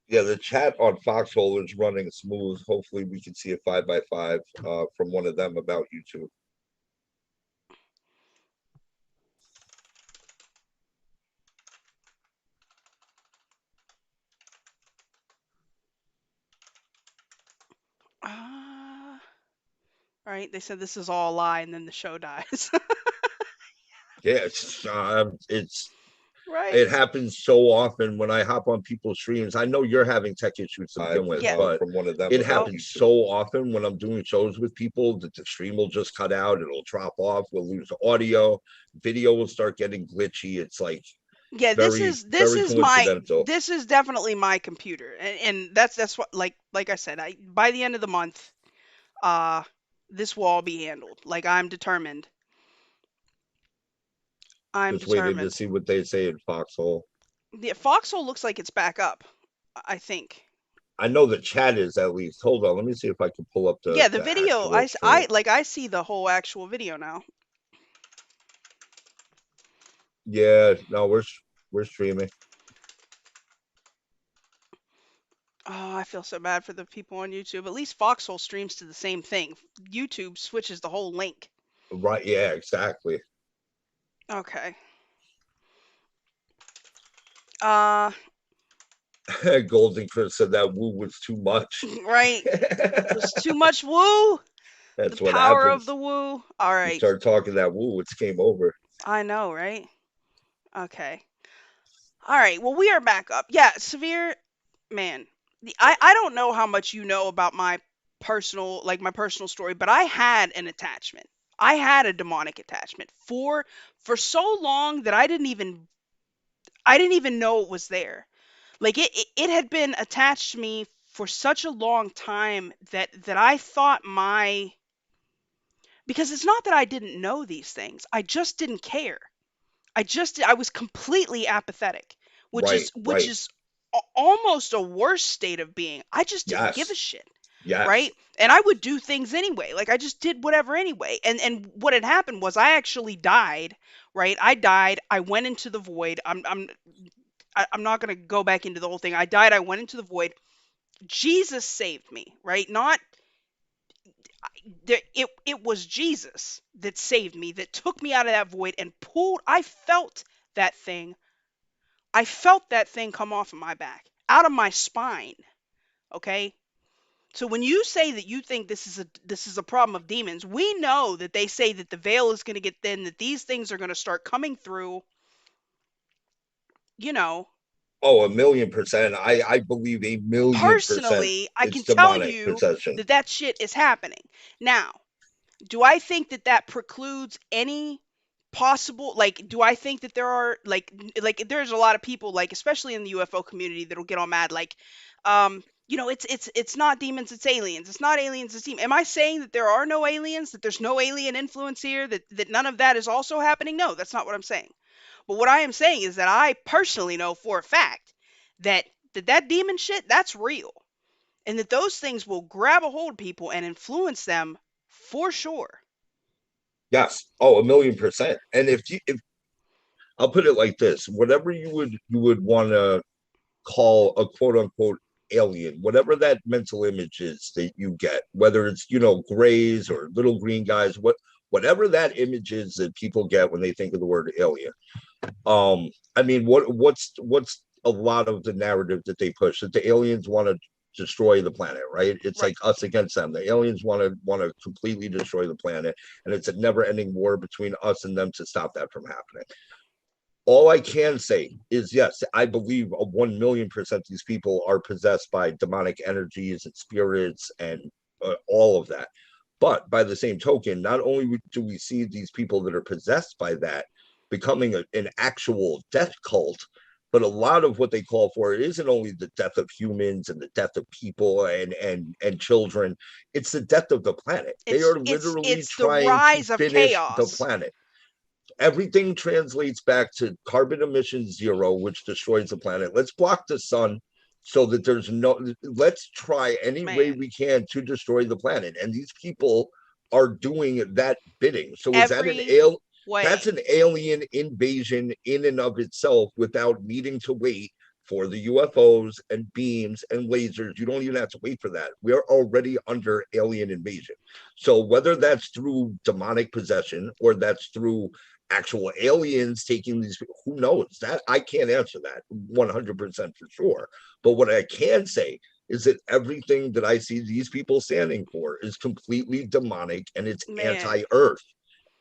Yeah, the chat on Foxhole is running smooth. Hopefully, we can see a 5 by 5 from one of them about YouTube. Right? They said this is all a lie, and then the show dies. Yeah, Right? it happens so often when I hop on people's streams. I know you're having tech issues to begin with, Yeah. but from one of them it Oh, happens so often when I'm doing shows with people that the stream will just cut out, it'll drop off, we'll lose audio, video will start getting glitchy. It's like yeah. This very, is this very is my coincidental. this is definitely my computer, and that's what like I said. I by the end of the month, uh, this will all be handled. Like I'm determined. I'm Just waiting to determined. see what they say in Foxhole. The Foxhole looks like it's back up. I think. I know the chat is at least. Hold on, let me see if I can pull up Yeah, the the video. actual stream. I see the whole actual video now. Yeah, no, we're streaming. Oh, I feel so bad for the people on YouTube. At least Foxhole streams to the same thing. YouTube switches the whole link. Right, yeah, exactly. Okay. Uh, Golden Chris said that woo was too much. right. It was too much woo. The That's what power of the happens. woo. All You right. start talking that woo, it's game over. I know, right? Okay. All right. Well, we are back up. Yeah, Severe man. I don't know how much you know about my personal story, but I had an attachment. I had a demonic attachment for so long that I didn't even know it was there. Like it had been attached to me for such a long time that I thought my because it's not that I didn't know these things. I just didn't care. I was completely apathetic, Right, which right. is almost a worse state of being. I just didn't give a Yes, shit, right? yes. And I would do things anyway. Like I just did whatever anyway. And what had happened was I actually died, right? I died. I went into the void. I'm not going to go back into the whole thing. I died. I went into the void. Jesus saved me, right? Not it was Jesus that saved me, that took me out of that void and pulled. That thing. I felt that thing come off of my back, out of my spine. Okay. So when you say that you think this is a problem of demons, we know that they say that the veil is going to get thin, that these things are going to start coming through. You know, Oh, 1,000,000%. I believe 1,000,000% personally, I it's can tell demonic you possession. that that shit is happening. Now, do I think that that precludes any possible, like, do I think that there are like there's a lot of people, like especially in the UFO community, that'll get all mad, like, it's not demons, it's aliens. It's not aliens, it's demons. Am I saying that there are no aliens, that there's no alien influence here, that none of that is also happening? No, that's not what I'm saying. But what I am saying is that I personally know for a fact that that demon shit, that's real, and that those things will grab a hold of people and influence them for sure. Yes. Oh, 1,000,000%. And if I'll put it like this, whatever you would want to call a quote unquote alien, whatever that mental image is that you get, whether it's grays or little green guys, whatever that image is that people get when they think of the word alien. I mean, what's a lot of the narrative that they push, that the aliens want to destroy the planet, right? It's like Right. us against them. The aliens want to completely destroy the planet, and it's a never-ending war between us and them to stop that from happening. All I can say is yes, I believe a 1,000,000% these people are possessed by demonic energies and spirits and all of that. But by the same token, not only do we see these people that are possessed by that becoming an actual death cult, but a lot of what they call for it isn't only the death of humans and the death of people and children, it's the death of the planet. They are literally It's the trying to rise of finish the chaos. planet. Everything translates back to carbon emissions zero, which destroys the planet. Let's block the sun so that there's no, let's try any way Man, we can to destroy the planet. And these people are doing that bidding. So is that every that's way. an alien invasion in and of itself without needing to wait for the UFOs and beams and lasers. You don't even have to wait for that. We're already under alien invasion. So whether that's through demonic possession or that's through actual aliens taking these, who knows? That I can't answer that 100% for sure. But what I can say is that everything that I see these people standing for is completely demonic and it's Man, anti-earth.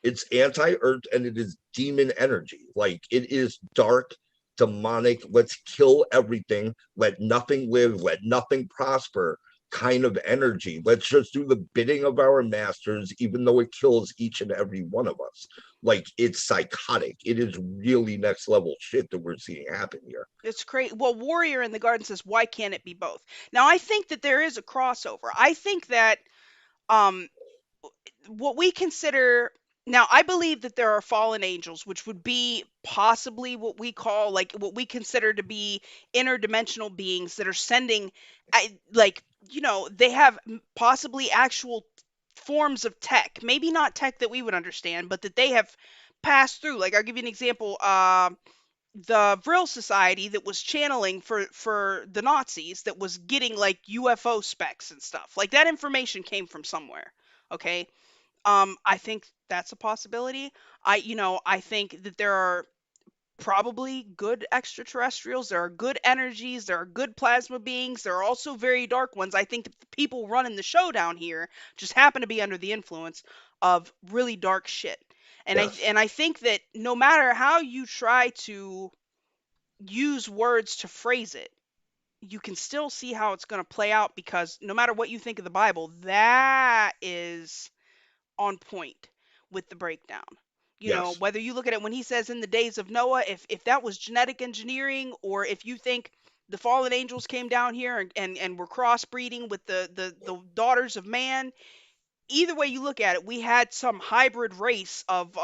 It's anti-earth and it is demon energy. Like it is dark, demonic, let's kill everything, let nothing live, let nothing prosper kind of energy. Let's just do the bidding of our masters, even though it kills each and every one of us. Like it's psychotic. It is really next level shit that we're seeing happen here. it's crazy. Well, Warrior in the Garden says, why can't it be both? Now, I think that there is a crossover. I think that um, what we consider now, I believe that there are fallen angels, which would be possibly what we call, like, what we consider to be interdimensional beings that are sending, like, they have possibly actual forms of tech, maybe not tech that we would understand, but that they have passed through. Like, I'll give you an example. The Vril Society that was channeling for the Nazis, that was getting like UFO specs and stuff. Like, that information came from somewhere. Okay. I think that's a possibility. I think that there are probably good extraterrestrials. There are good energies. There are good plasma beings. There are also very dark ones. I think that the people running the show down here just happen to be under the influence of really dark shit. And I Yes. and I think that no matter how you try to use words to phrase it, you can still see how it's going to play out, because no matter what you think of the Bible, that is on point with the breakdown. Yes. Whether you look at it when he says in the days of Noah, if that was genetic engineering, or if you think the fallen angels came down here and were crossbreeding with the daughters of man, either way you look at it, we had some hybrid race of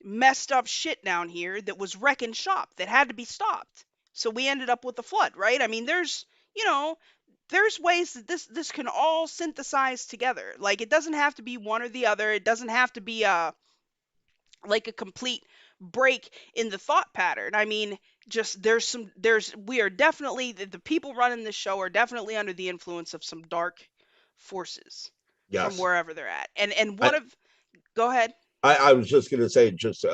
messed up shit down here that was wrecking shop that had to be stopped. So we ended up with the flood, right? I mean, you know, there's ways that this can all synthesize together. Like, it doesn't have to be one or the other. It doesn't have to be like a complete break in the thought pattern. I mean, just there's we are definitely the people running this show are definitely under the influence of some dark forces from Yes. wherever they're at. And I, one of go ahead. I was just going to say, just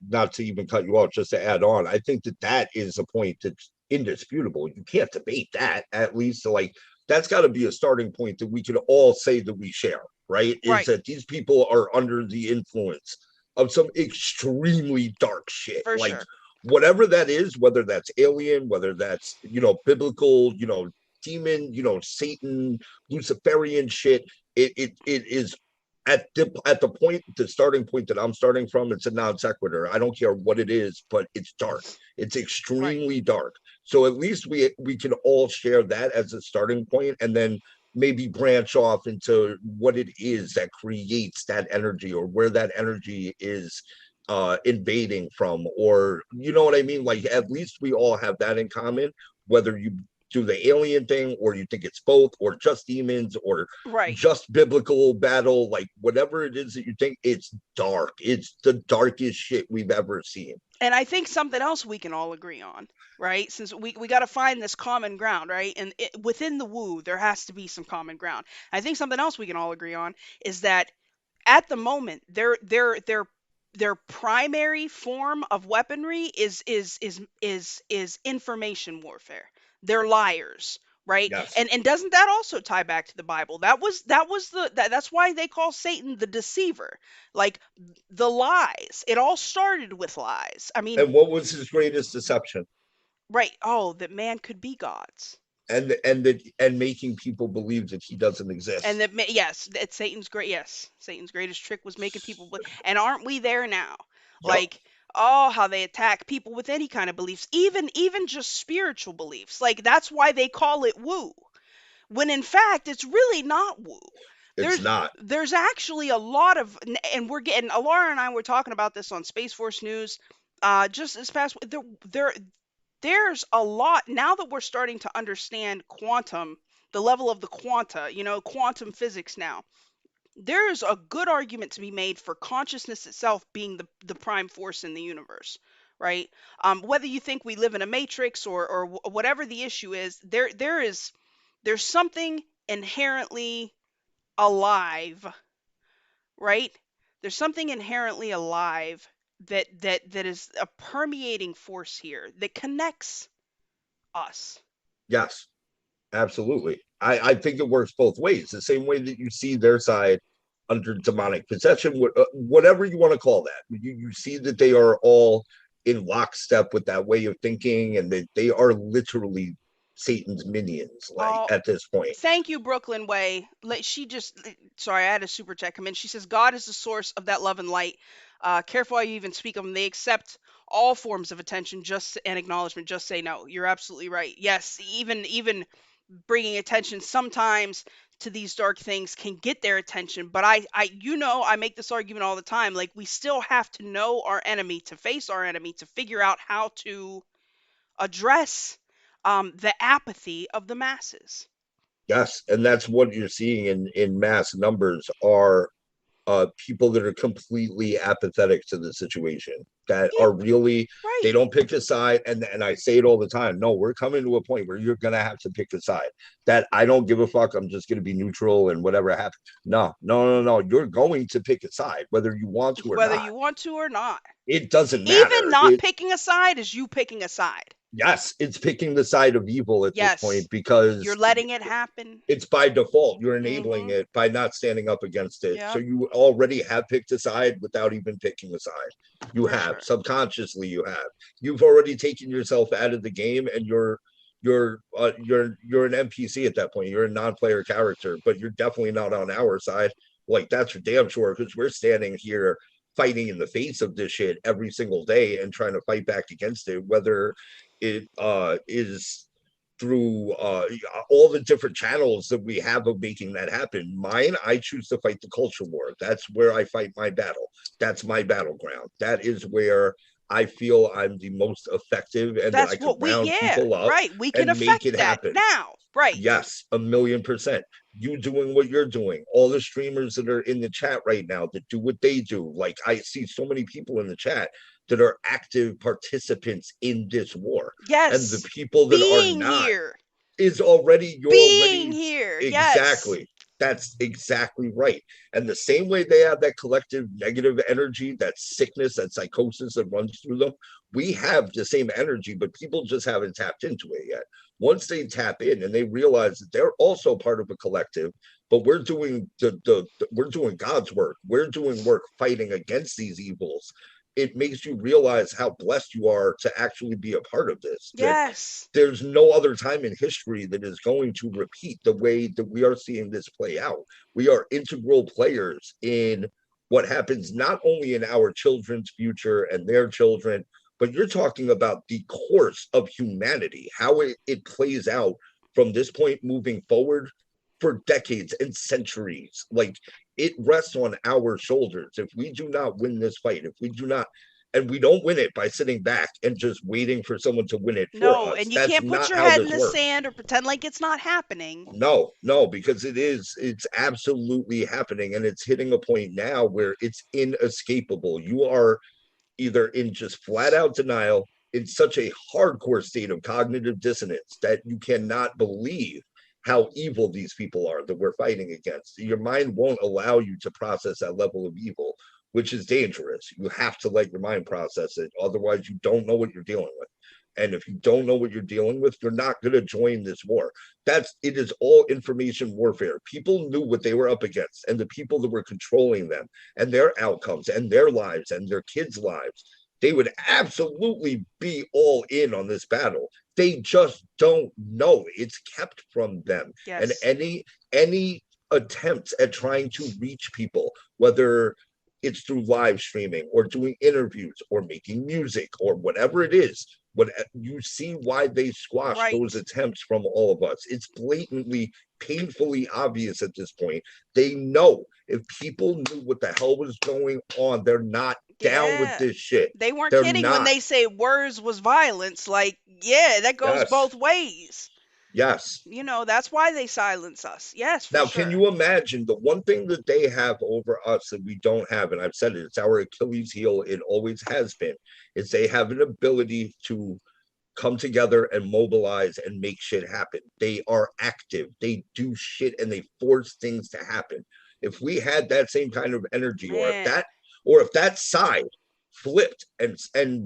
not to even cut you off, just to add on, I think that that is a point that's indisputable. You can't debate that, at least. Like, that's got to be a starting point that we can all say that we share, right? Is Right, that these people are under the influence of some extremely dark shit. for Like, sure. whatever that is, whether that's alien, whether that's, biblical, demon, Satan, Luciferian shit, it is at the point, the starting point that I'm starting from, it's a non sequitur. I don't care what it is, but it's dark. It's Right. extremely dark. So at least we can all share that as a starting point, and then maybe branch off into what it is that creates that energy, or where that energy is invading from, or you know what I mean? Like, at least we all have that in common, whether you do the alien thing or you think it's both, or just demons, or Right. just biblical battle, like whatever it is that you think, it's dark. It's the darkest shit we've ever seen. And I think something else we can all agree on, right? Since we got to find this common ground, right? And within the woo, there has to be some common ground. I think something else we can all agree on is that at the moment, their primary form of weaponry is information warfare. They're liars, right? Yes. And doesn't that also tie back to the Bible? That's why they call Satan the deceiver. Like, the lies. It all started with lies. I mean, And what was his greatest deception? right? Oh, that man could be gods. And making people believe that he doesn't And exist. that, yes, it's Satan's great. Yes, Satan's greatest trick was making people. And aren't we there now? Yep. Like, oh, how they attack people with any kind of beliefs, even just spiritual beliefs. Like, that's why they call it woo, when in fact it's really not woo. It's There's not. there's actually a lot of, and we're getting, Alara and I were talking about this on Space Force News, just this past. There's a lot now that we're starting to understand quantum, the level of the quanta, quantum physics now. There is a good argument to be made for consciousness itself being the prime force in the universe, right? Whether you think we live in a matrix or whatever the issue is, there's something inherently alive, right? There's something inherently alive that is a permeating force here that connects us. Yes, absolutely. I think it works both ways. The same way that you see their side under demonic possession, whatever you want to call that, you see that they are all in lockstep with that way of thinking, and that they are literally Satan's minions, like Oh, at this point. thank you, Brooklyn Way. She just, sorry, I had a super chat come in. She says, God is the source of that love and light. Careful how you even speak of them. They accept all forms of attention, just and acknowledgement. Just say no. You're absolutely right. Yes, even bringing attention sometimes to these dark things can get their attention. But I make this argument all the time. Like, we still have to know our enemy, to face our enemy, to figure out how to address the apathy of the masses. Yes, and that's what you're seeing in mass numbers are people that are completely apathetic to the situation, that Yeah, are really, right. they don't pick a side. And I say it all the time. No, we're coming to a point where you're gonna have to pick a side. That I don't give a fuck. I'm just gonna be neutral and whatever happens. No, no, no, no. You're going to pick a side, whether you want to or Whether not. you want to or not. It doesn't Even matter. not picking a side is you picking a side. Yes, it's picking the side of evil at this Yes. point, because You're letting it happen. it's by default. You're enabling Mhm. it by not standing up against it. So Yep, you already have picked a side without even picking a side. You for have sure. subconsciously. You have. You've already taken yourself out of the game, and you're an NPC at that point. You're a non-player character, but you're definitely not on our side. Like, that's for damn sure, because we're standing here fighting in the face of this shit every single day and trying to fight back against it, whether it is through all the different channels that we have of making that happen. Mine, I choose to fight the culture war. That's where I fight my battle. That's my battleground. That is where I feel I'm the most effective, and that I That's could what round yeah, people up right. We can and make affect it that happen. now. Right. Yes, 1,000,000%. You doing what you're doing, all the streamers that are in the chat right now that do what they do. Like, I see so many people in the chat that are active participants in this war. And the Yes. people that are Being not here. is already, you're Being already, here. Yes. exactly. That's exactly right. And the same way they have that collective negative energy, that sickness, that psychosis that runs through them, we have the same energy, but people just haven't tapped into it yet. Once they tap in and they realize that they're also part of a collective, but we're doing we're doing God's work. We're doing work fighting against these evils. It makes you realize how blessed you are to actually be a part of this. That Yes. there's no other time in history that is going to repeat the way that we are seeing this play out. We are integral players in what happens not only in our children's future and their children, but you're talking about the course of humanity, how it plays out from this point moving forward for decades and centuries. Like, it rests on our shoulders. If we do not win this fight, if we do not, and we don't win it by sitting back and just waiting for someone to win it for No, us. and you That's can't put not your how head in this the works. sand or pretend like it's not happening. No, no, because it's absolutely happening. And it's hitting a point now where it's inescapable. You are either in just flat out denial, in such a hardcore state of cognitive dissonance that you cannot believe how evil these people are that we're fighting against. Your mind won't allow you to process that level of evil, which is dangerous. You have to let your mind process it. Otherwise, you don't know what you're dealing with. And if you don't know what you're dealing with, you're not going to join this war. It is all information warfare. People knew what they were up against, and the people that were controlling them and their outcomes and their lives and their kids' lives, they would absolutely be all in on this battle. They just don't know. It's kept from them. And Yes. any attempts at trying to reach people, whether it's through live streaming or doing interviews or making music or whatever it is, what you see why they squash those Right. attempts from all of us. It's blatantly, painfully obvious at this point. They know if people knew what the hell was going on, they're not down with Yeah. this shit. They weren't They're kidding when not. they say words was violence. Like, yeah, that goes Yes. both ways. Yes. That's why they silence us. Yes, for Now, can sure. you imagine the one thing that they have over us that we don't have? And I've said it, it's our Achilles heel. It always has been. Is they have an ability to come together and mobilize and make shit happen. They are active. They do shit and they force things to happen. If we had that same kind of energy, Man, or if that side flipped and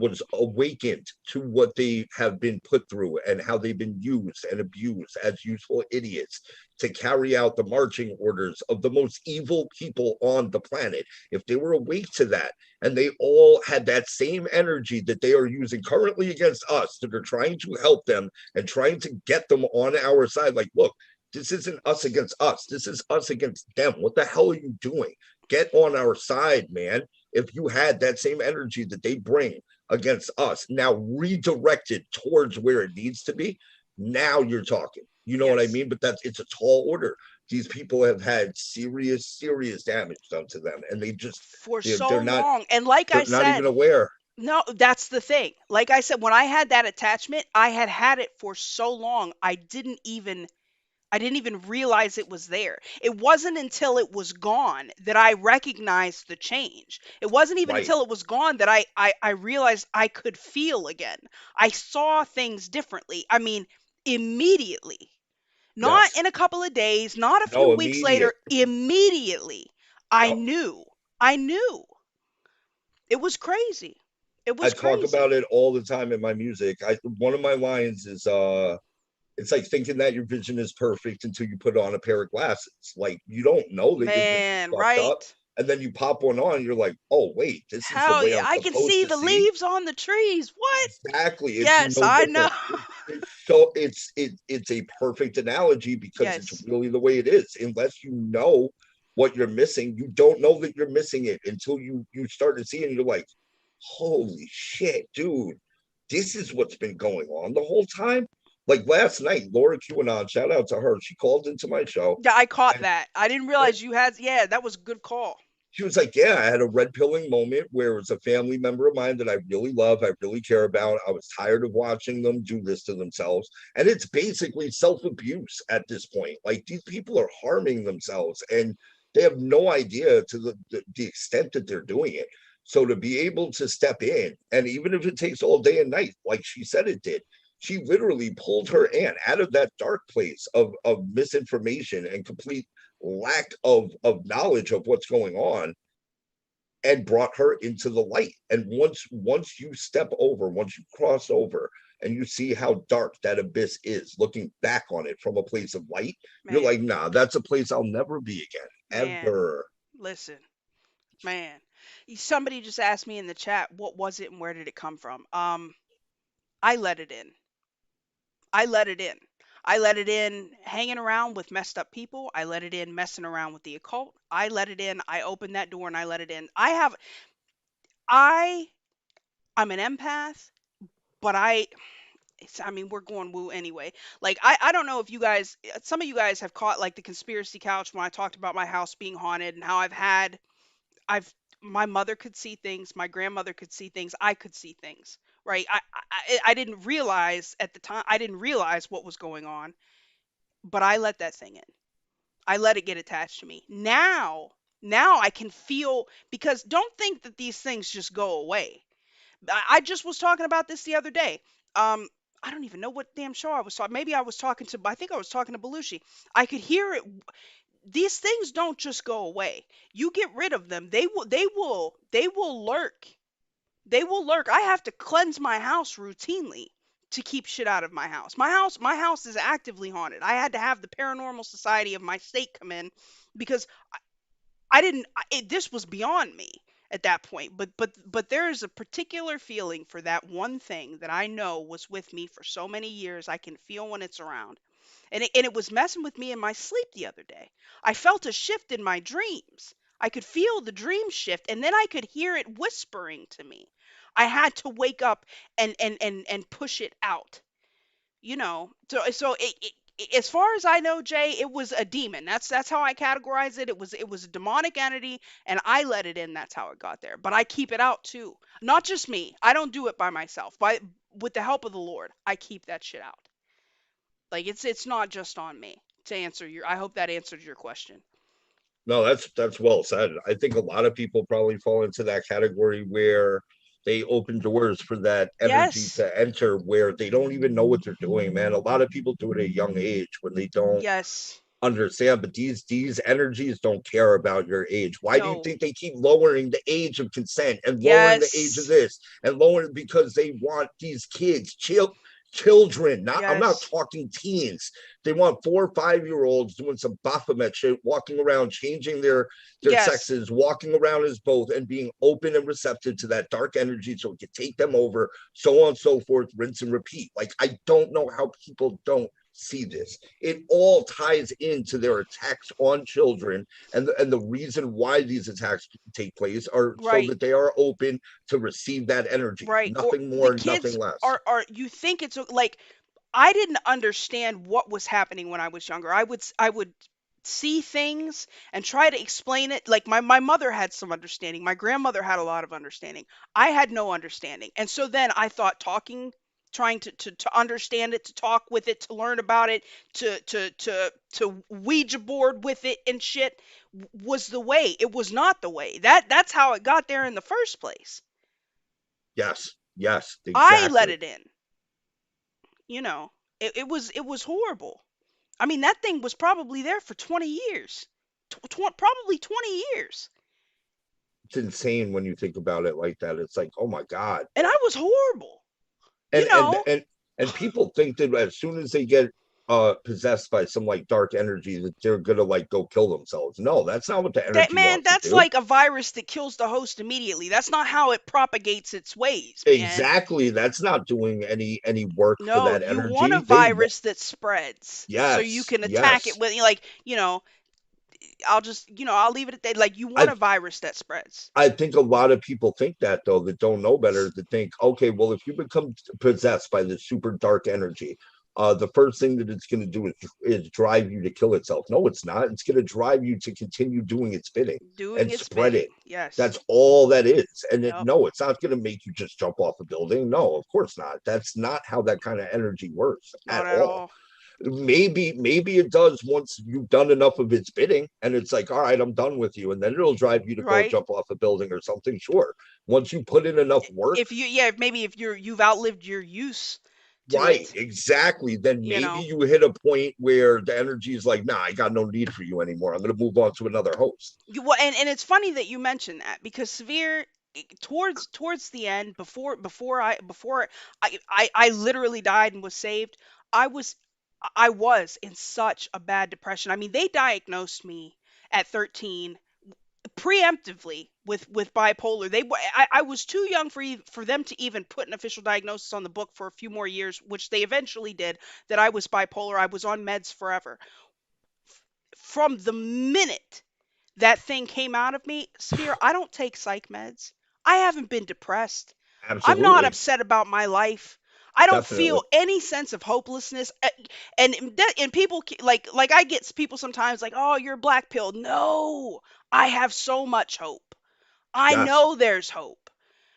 was awakened to what they have been put through and how they've been used and abused as useful idiots to carry out the marching orders of the most evil people on the planet, if they were awake to that and they all had that same energy that they are using currently against us, that are trying to help them and trying to get them on our side. Like, look, this isn't us against us. This is us against them. What the hell are you doing? Get on our side, man. If you had that same energy that they bring against us, now redirected towards where it needs to be, now you're talking. You know what I yes. mean? But it's a tall order. These people have had serious, serious damage done to them, and For they're, so they're not long. And like I they're not even said, aware. no, that's the thing. Like I said, when I had that attachment, I had had it for so long, I didn't even realize it was there. It wasn't until it was gone that I recognized the change. It wasn't even Right. until it was gone that I realized I could feel again. I saw things differently. I mean, immediately. Not Yes. in a couple of days, not a few No, weeks later, immediate. immediately. I Yep. knew. I knew. It was crazy. It I was talk about crazy. it all the time in my music. One of my lines is it's like thinking that your vision is perfect until you put on a pair of glasses. Like you don't know that your vision's Man, fucked up. right? And then you pop one on and you're like, oh wait, this is the Hell way yeah, I'm I can supposed see to the see. leaves on the trees. What? Exactly. It's Yes, no I know. different. It's a perfect analogy because it's Yes. really the way it is. Unless you know what you're missing, you don't know that you're missing it until you start to see it and you're like, holy shit, dude, this is what's been going on the whole time. Like last night, Laura QAnon, shout out to her. She called into my show Yeah, I caught and that. I didn't realize you had. Yeah, that was a good call. she was like, yeah, I had a red pilling moment where it was a family member of mine that I really love, I really care about. I was tired of watching them do this to themselves. And it's basically self abuse at this point. Like these people are harming themselves and they have no idea to the extent that they're doing it. So to be able to step in, and even if it takes all day and night, like she said it did, she literally pulled her aunt out of that dark place of misinformation and complete lack of knowledge of what's going on and brought her into the light. And once you step over, once you cross over and you see how dark that abyss is, looking back on it from a place of light, you're Man, like, nah, that's a place I'll never be again, man, ever. listen, man. Somebody just asked me in the chat, what was it and where did it come from? I let it in. I let it in. I let it in hanging around with messed up people. I let it in messing around with the occult. I let it in. I opened that door and I let it in. I I'm an empath, but I mean, we're going woo anyway. Like, I don't know if you guys, some of you guys have caught like the conspiracy couch when I talked about my house being haunted and how I've, my mother could see things, my grandmother could see things, I could see things, right? I didn't realize at the time, I didn't realize what was going on, but I let that thing in. I let it get attached to me. Now I can feel, because don't think that these things just go away. I just was talking about this the other day. Um, I don't even know what damn show I was talking. Maybe I was talking to. I think I was talking to Belushi. I could hear it. These things don't just go away. You get rid of them. They will. They will. They will lurk. They will lurk. I have to cleanse my house routinely to keep shit out of my house. My house is actively haunted. I had to have the Paranormal Society of my state come in because I didn't this was beyond me at that point. But there is a particular feeling for that one thing that I know was with me for so many years. I can feel when it's around. And it was messing with me in my sleep the other day. I felt a shift in my dreams. I could feel the dream shift and then I could hear it whispering to me. I had to wake up and push it out. So as far as I know, Jay, it was a demon. That's how I categorize it. It was a demonic entity, and I let it in. That's how it got there. But I keep it out too. Not just me. I don't do it by myself. With the help of the Lord, I keep that shit out. Like it's not just on me to answer your. I hope that answered your question. No, that's well said. I think a lot of people probably fall into that category where they open doors for that energy Yes. to enter where they don't even know what they're doing, man. A lot of people do it at a young age when they don't Yes. understand, but these energies don't care about your age. Why do you No. think they keep lowering the age of consent and lowering the age of Yes. this and lowering because they want these kids, children, not I'm not Yes. talking teens. They want 4 or 5 year olds doing some Baphomet shit, walking around, changing their Yes. sexes, walking around as both and being open and receptive to that dark energy so it can take them over, so on and so forth, rinse and repeat. Like, I don't know how people don't see this. It all ties into their attacks on children, and the reason why these attacks take place are so Right. that they are open to receive that energy. Right. Or Nothing the more, kids nothing less. are you think it's like I didn't understand what was happening when I was younger. I would see things and try to explain it. Like my mother had some understanding. My grandmother had a lot of understanding. I had no understanding. And so then I thought talking, trying to understand it, to talk with it, to learn about it, to Ouija board with it and shit was the way. It was not the way. That's how it got there in the first place. Yes, yes, I let exactly. it in, you know. It was horrible. I mean, that thing was probably there for 20 years. Probably 20 years. It's insane when you think about it like that. It's like, oh my God. And I was horrible. You And and know, and and people think that as soon as they get possessed by some like dark energy that they're gonna like go kill themselves. No, that's not what the that energy man, wants to that's do. like a virus that kills the host immediately. That's not how it propagates its ways, man. Exactly. That's not doing any work for No, that you want a energy. They want, virus that spreads so you yes, can attack it yes. with, like, I'll just, I'll leave it at that. Like, you want I a virus that spreads. I think a lot of people think that though, that don't know better, that think, okay, well, if you become possessed by this super dark energy, the first thing that it's going to do is drive you to kill itself. No, it's not. It's going to drive you to continue doing its bidding Doing and its spread bidding. it. Yes. That's all that is. And Yep. no, it's not going to make you just jump off a building. No, of course not. That's not how that kind of energy works at Not at all. all. Maybe it does once you've done enough of its bidding and it's like, all right, I'm done with you, and then it'll drive you to go Right? jump off a building or something. Sure, once you put in enough work, If you, yeah, maybe if you've outlived your use to right, it, exactly, then you maybe know. you hit a point where the energy is like, nah, I got no need for you anymore, I'm going to move on to another host. Well, and it's funny that you mentioned that because Severe, towards the end, before I literally died and was saved. I was I was in such a bad depression. I mean, they diagnosed me at 13 preemptively with bipolar. I was too young for them to even put an official diagnosis on the book for a few more years, which they eventually did. That I was bipolar. I was on meds forever. From the minute that thing came out of me, Sphere, I don't take psych meds. I haven't been depressed. I'm not Absolutely, upset about my life. I don't feel definitely. any sense of hopelessness. And people like I get people sometimes like, "Oh, you're black pill." No. I have so much hope. I Yes, know there's hope,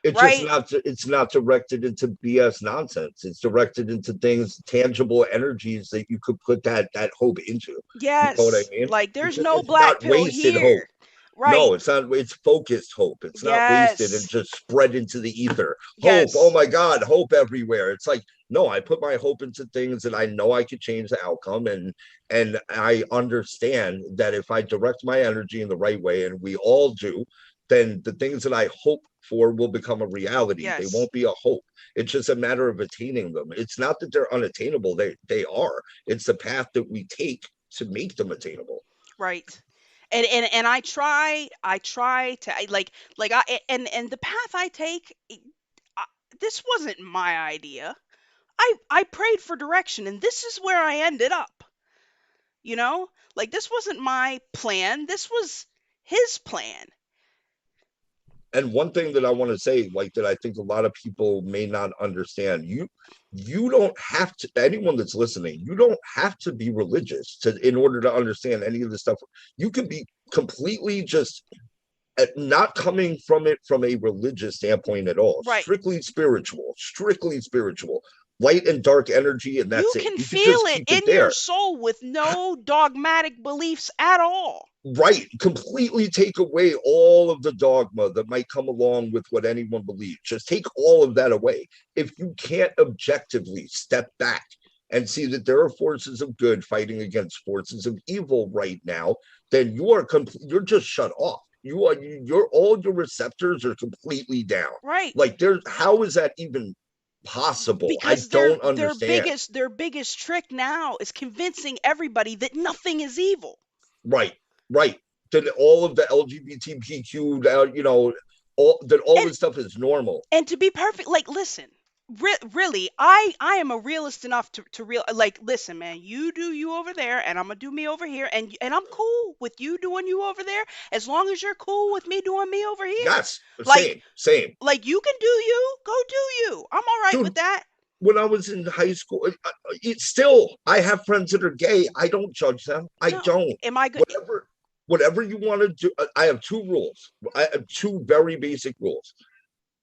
it's just right? not it's not directed into BS nonsense. It's directed into things, tangible energies that you could put that hope into. You know what I Yes. mean? Like there's no It's not black pill wasted hope. here. Right. No, it's not. It's focused hope. It's not wasted and Yes. just spread into the ether. Hope. Oh Yes. my God, hope everywhere. It's like, no, I put my hope into things that I know I could change the outcome, and I understand that if I direct my energy in the right way, and we all do, then the things that I hope for will become a reality. They Yes. won't be a hope. It's just a matter of attaining them. It's not that they're unattainable. They are. It's the path that we take to make them attainable. Right. And I try to and the path I take, I, this wasn't my idea. I prayed for direction and this is where I ended up. You know? Like this wasn't my plan. This was his plan. And one thing that I want to say, like that I think a lot of people may not understand, you don't have to, anyone that's listening, you don't have to be religious to in order to understand any of this stuff. You can be completely just not coming from it from a religious standpoint at all, Right. strictly spiritual, light and dark energy, and You that's it. can You could feel just it keep it in your there. soul with no dogmatic beliefs at all. Right. Completely take away all of the dogma that might come along with what anyone believes. Just take all of that away. If you can't objectively step back and see that there are forces of good fighting against forces of evil right now, then you're just shut off. You're all your receptors are completely down. Right. Like how is that even possible? I Because don't understand. their biggest trick now is convincing everybody that nothing is evil. Right, right. That all of the LGBTQ, all And this stuff is normal. and to be perfect, like, listen, really, I am a realist enough to real like, listen, man, you do you over there, and I'm gonna do me over here, and I'm cool with you doing you over there, as long as you're cool with me doing me over here. Yes, Like, same. you can do you, go do you. I'm all right with Dude, that. when I was in high school, it's still, I have friends that are gay. I don't judge them. I No, don't. am I good? Whatever you want to do. I have two rules. I have two very basic rules.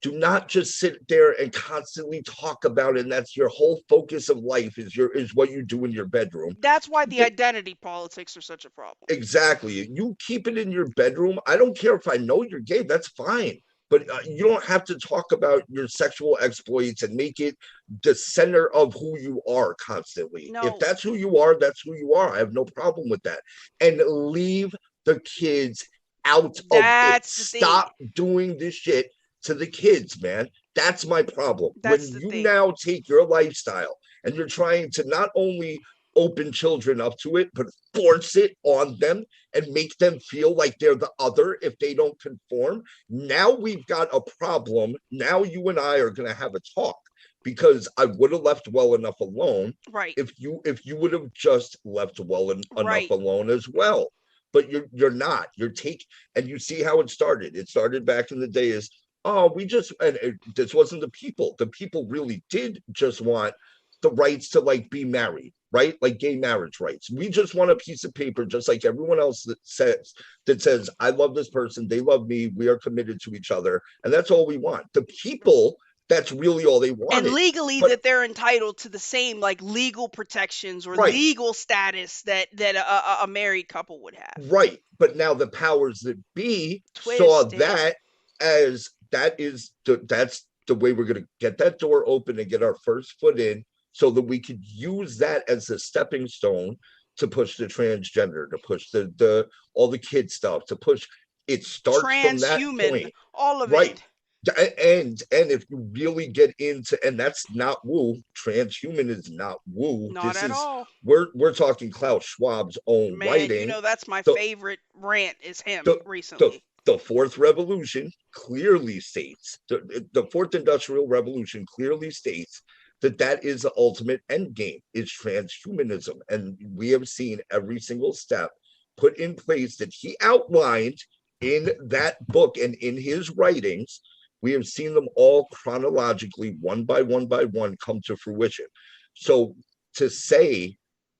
Do not just sit there and constantly talk about it. And that's your whole focus of life is what you do in your bedroom. That's why the identity politics are such a problem. Exactly. You keep it in your bedroom. I don't care if I know you're gay. That's fine. But you don't have to talk about your sexual exploits and make it the center of who you are constantly. If No, that's who you are, that's who you are. I have no problem with that. And leave the kids out of it. that's the thing. Stop doing this shit to the kids, man. That's my problem. When That's the you thing. now take your lifestyle and you're trying to not only open children up to it, but force it on them and make them feel like they're the other if they don't conform. Now we've got a problem. Now you and I are going to have a talk because I would have left well enough alone Right. if you would have just left enough Right. alone as well. But you're not. And you see how it started. It started back in the day as this wasn't the people. The people really did just want the rights to like be married, right? Like gay marriage rights. We just want a piece of paper, just like everyone else that says, I love this person, they love me, we are committed to each other, and that's all we want. The people, that's really all they And wanted. legally But that they're entitled to the same like legal protections or right, legal status that a married couple would have. right. But now the powers that be saw Twisted. that as that's the way we're going to get that door open and get our first foot in so that we could use that as a stepping stone to push the transgender, to push the all the kid stuff, to push. It starts from that Transhuman. point, All of right? it. And if you really get into, and that's not woo, transhuman is not woo. Not This at is all. we're talking Klaus Schwab's own Man, you writing. know that's my The favorite rant is him the the recently. the fourth revolution clearly states the fourth industrial revolution clearly states that is the ultimate end game is transhumanism, and we have seen every single step put in place that he outlined in that book and in his writings. We have seen them all chronologically, one by one, come to fruition. So to say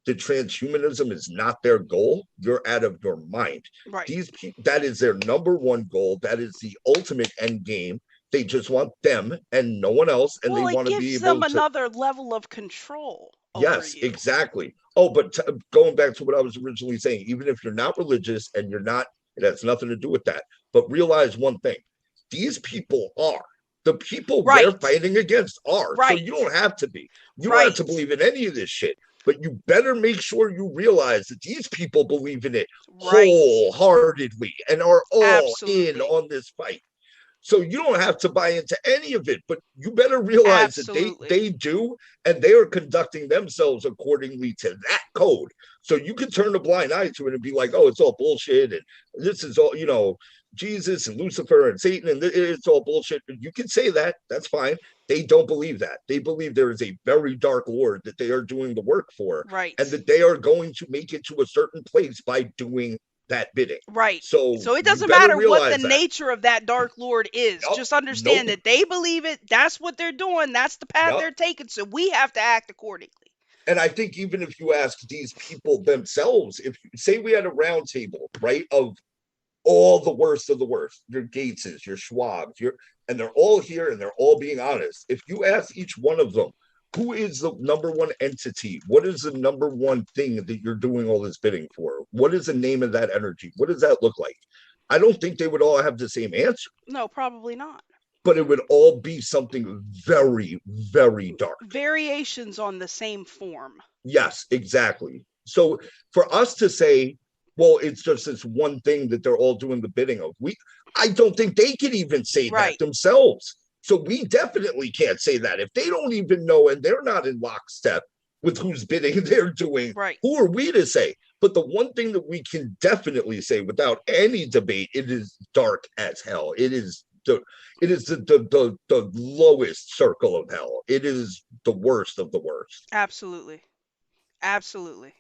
that transhumanism is not their goal, you're out of your mind. Right. These people, that is their number one goal. That is the ultimate end game. They just want them and no one else, and they Well, it want to be gives them able to. another level of control over Yes, you. exactly. Oh, but going back to what I was originally saying, even if you're not religious and you're not, it has nothing to do with that. But realize one thing: these people are the people we're Right. fighting against are. So Right. you don't have to be. You don't have to Right. believe in any of this shit. But you better make sure you realize that these people believe in it Right. wholeheartedly and are all in Absolutely. on this fight. So you don't have to buy into any of it, but you better realize that Absolutely. they do, and they are conducting themselves accordingly to that code. So you can turn a blind eye to it and be like, oh, it's all bullshit, and this is all, Jesus and Lucifer and Satan, and it's all bullshit. You can say that. That's fine. They don't believe that. They believe there is a very dark Lord that they are doing the work for, Right. and that they are going to make it to a certain place by doing that bidding. Right. So So it you doesn't better matter what the realize that. nature of that dark lord is. Nope, Just understand nope, that they believe it. That's what they're doing. That's the path nope. they're taking. So we have to act accordingly. And I think even if you ask these people themselves, if say we had a round table, right, of all the worst of the worst, your Gateses, your Schwabs, and they're all here and they're all being honest. If you ask each one of them, Who is the number one entity? What is the number one thing that you're doing all this bidding for? What is the name of that energy? What does that look like? I don't think they would all have the same answer, No, probably not. but it would all be something very, very dark. Variations on the same form. Yes, exactly. So for us to say, well, it's just this one thing that they're all doing the bidding of, I don't think they can even say that Right. themselves. So we definitely can't say that. If they don't even know and they're not in lockstep with whose bidding they're doing, Right. who are we to say? But the one thing that we can definitely say without any debate, it is dark as hell. It is the lowest circle of hell. It is the worst of the worst. Absolutely. Absolutely.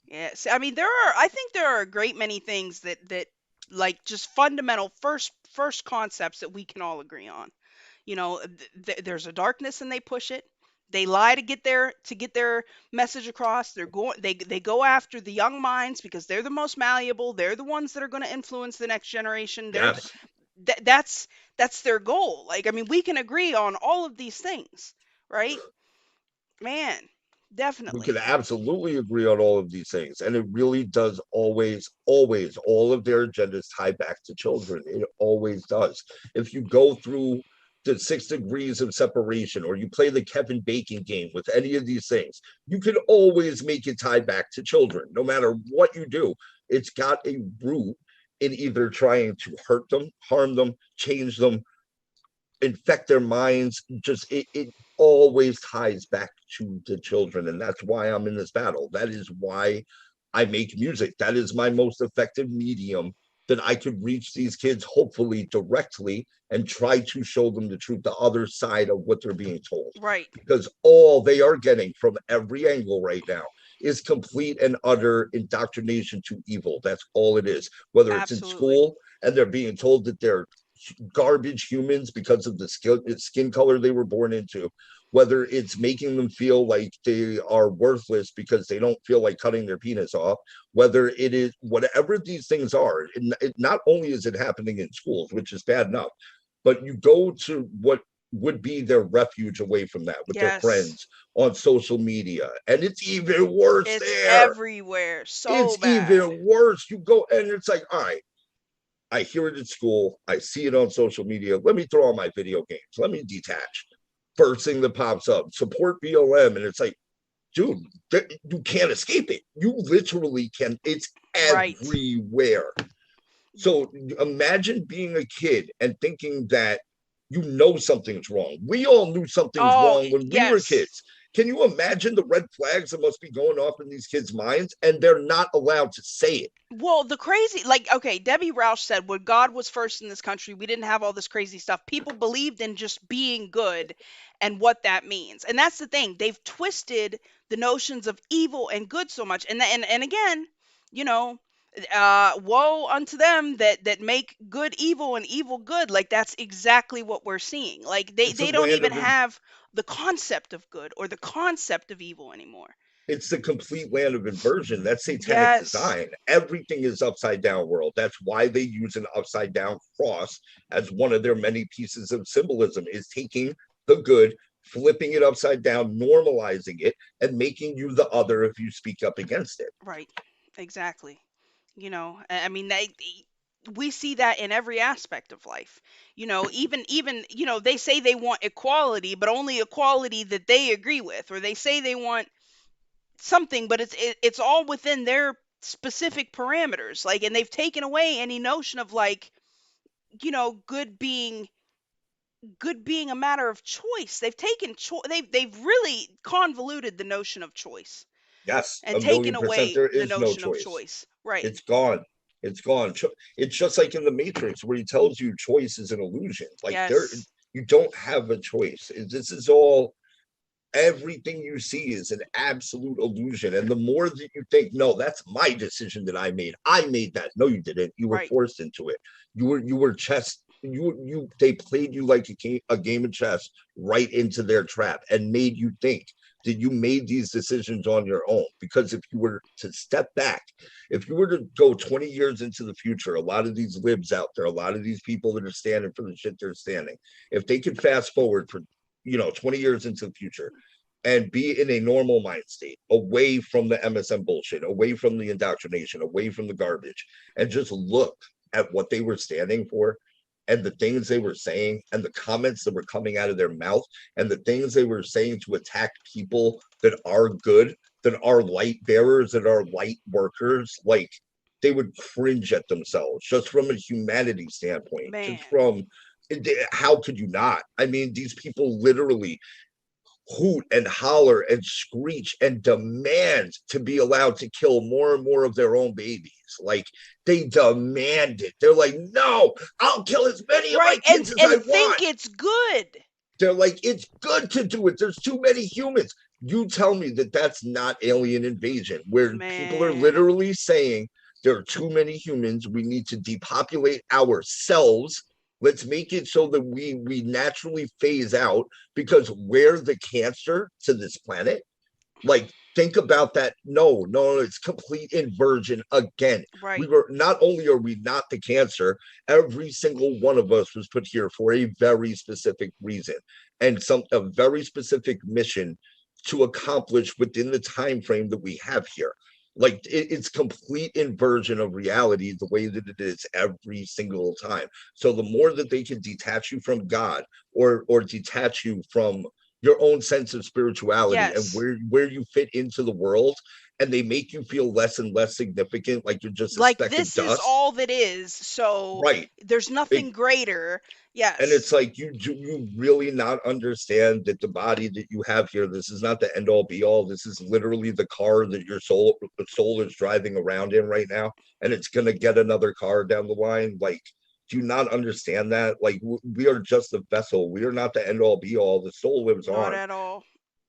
Yes. I mean, I think there are a great many things that like just fundamental first concepts that we can all agree on. You know, there's a darkness and they push it. They lie to get their message across. They go after the young minds because they're the most malleable. They're the ones that are going to influence the next generation. Yes. That's their goal. Like, I mean, we can agree on all of these things, right? Man, We can definitely. absolutely agree on all of these things. And it really does always, always, all of their agendas tie back to children. It always does. If you go through the 6 degrees of separation or you play the Kevin Bacon game with any of these things, you can always make it tie back to children. No matter what you do, it's got a root in either trying to hurt them, harm them, change them, infect their minds. Just it always ties back to the children, and that's why I'm in this battle. That is why I make music. That is my most effective medium, that I could reach these kids hopefully directly and try to show them the truth, the other side of what they're being told, Right. because all they are getting from every angle right now is complete and utter indoctrination to evil. That's all it is, whether it's in Absolutely. school and they're being told that they're garbage humans because of the skin color they were born into, whether it's making them feel like they are worthless because they don't feel like cutting their penis off, whether it is whatever these things are. Not only is it happening in schools, which is bad enough, but you go to what would be their refuge away from that with their Yes. friends on social media, and it's even worse It's there. everywhere. So It's bad. even worse. You go and it's like, all right, I hear it at school. I see it on social media. Let me throw on my video games. Let me detach. First thing that pops up, support BLM. And it's like, dude, you can't escape it. You literally can. It's Right. everywhere. So imagine being a kid and thinking that you know something's wrong. We all knew something's Oh, wrong when we were yes. kids. Can you imagine the red flags that must be going off in these kids' minds? And they're not allowed to say it. Well, the crazy, like, okay, Debbie Roush said when God was first in this country, we didn't have all this crazy stuff. People believed in just being good and what that means. And that's the thing. They've twisted the notions of evil and good so much. And again, you know, woe unto them that make good evil and evil good. Like, that's exactly what we're seeing. Like, It's a they don't land even of have the concept of good or the concept of evil anymore. it's the complete land of inversion. That's satanic Yes. design. Everything is upside down world. That's why they use an upside down cross as one of their many pieces of symbolism, is taking the good, flipping it upside down, normalizing it, and making you the other if you speak up against it. Right. Exactly. I mean, we see that in every aspect of life. Even they say they want equality, but only equality that they agree with, or they say they want something, but it's all within their specific parameters. Like, and they've taken away any notion of, like, good being a matter of choice. They've taken they've really convoluted the notion of choice Yes, and a taken million percent. away There the is no notion of choice. choice. Right. It's gone. It's gone. It's just like in the Matrix where he tells you choice is an illusion. Like Yes. you don't have a choice. This is all, everything you see is an absolute illusion. And the more that you think, no, that's my decision that I made that. No, you didn't. You were Right. forced into it. You were chess. They played you like a game of chess right into their trap and made you think that you made these decisions on your own. Because if you were to step back, if you were to go 20 years into the future, a lot of these libs out there, a lot of these people that are standing for the shit they're standing, if they could fast forward for 20 years into the future and be in a normal mind state, away from the MSM bullshit, away from the indoctrination, away from the garbage, and just look at what they were standing for and the things they were saying and the comments that were coming out of their mouth and the things they were saying to attack people that are good, that are light bearers, that are light workers, like they would cringe at themselves just from a humanity standpoint, just Man. from how could you not? I mean, these people literally hoot and holler and screech and demand to be allowed to kill more and more of their own babies. Like they demand it. They're like, no, I'll kill as many of my Right. kids as I And think want. it's good. They're like, it's good to do it. There's too many humans. You tell me that that's not alien invasion, where people are Man. literally saying there are too many humans. We need to depopulate ourselves. Let's make it so that we naturally phase out because we're the cancer to this planet. Like, think about that. No, it's complete inversion again. We Right. were not only are we not the cancer, every single one of us was put here for a very specific reason and a very specific mission to accomplish within the time frame that we have here. Like it's complete inversion of reality the way that it is every single time. So the more that they can detach you from God or detach you from your own sense of spirituality and Yes. where you fit into the world, and they make you feel less and less significant, like you're just a Like speck of this is dust. all that is. So Right. there's It, nothing greater. and Yes. it's like you really not understand that the body that you have here, this is not the end all be all. This is literally the car that your soul is driving around in right now, and it's gonna get another car down the line. Like, do you not understand that? Like, we are just a vessel. We are not the end all be all. The soul lives Not on, at all.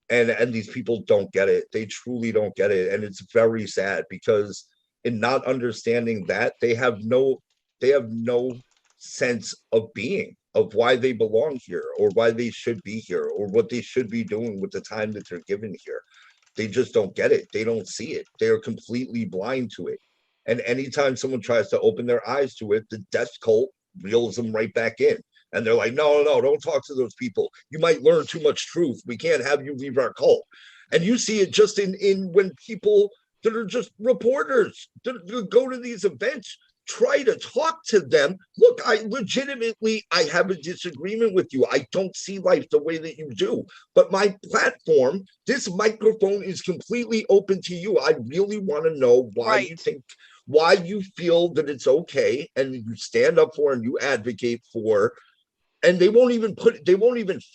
and these people don't get it. They truly don't get it, and it's very sad because in not understanding that, they have no sense of being, of why they belong here or why they should be here or what they should be doing with the time that they're given here. They just don't get it. They don't see it. They are completely blind to it. And anytime someone tries to open their eyes to it, the death cult reels them right back in. And they're like, no, don't talk to those people. You might learn too much truth. We can't have you leave our cult. And you see it just in when people that are just reporters that go to these events try to talk to them. Look, I have a disagreement with you. I don't see life the way that you do. But my platform, this microphone is completely open to you. I really want to know Right. why you feel that it's okay and you stand up for and you advocate for, and they won't even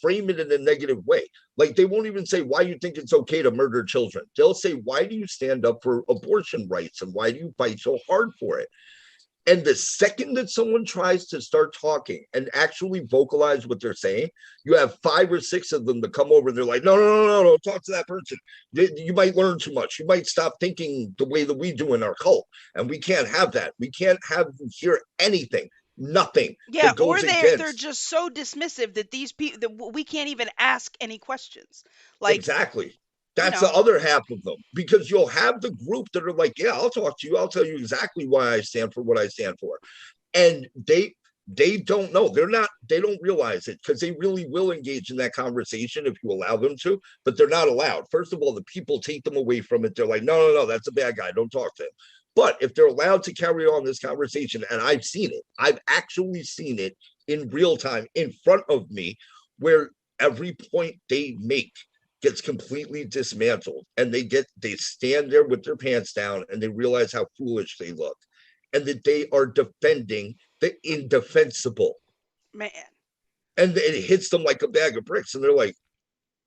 frame it in a negative way. Like they won't even say why you think it's okay to murder children. They'll say, why do you stand up for abortion rights and why do you fight so hard for it? And the second that someone tries to start talking and actually vocalize what they're saying, you have 5 or 6 of them that come over and they're like, no, talk to that person. You might learn too much. You might stop thinking the way that we do in our cult. And we can't have that. We can't have you hear anything, nothing Yeah, that or goes they're against. just so dismissive that these people that we can't even ask any questions. Like, Exactly. you That's the know, other half of them because you'll have the group that are like, yeah, I'll talk to you. I'll tell you exactly why I stand for what I stand for. And they don't know. They don't realize it because they really will engage in that conversation if you allow them to, but they're not allowed. First of all, the people take them away from it. They're like, no, that's a bad guy. Don't talk to him. But if they're allowed to carry on this conversation, and I've seen it, I've actually seen it in real time in front of me, where every point they make gets completely dismantled and they stand there with their pants down and they realize how foolish they look and that they are defending the indefensible, man. and it hits them like a bag of bricks and they're like,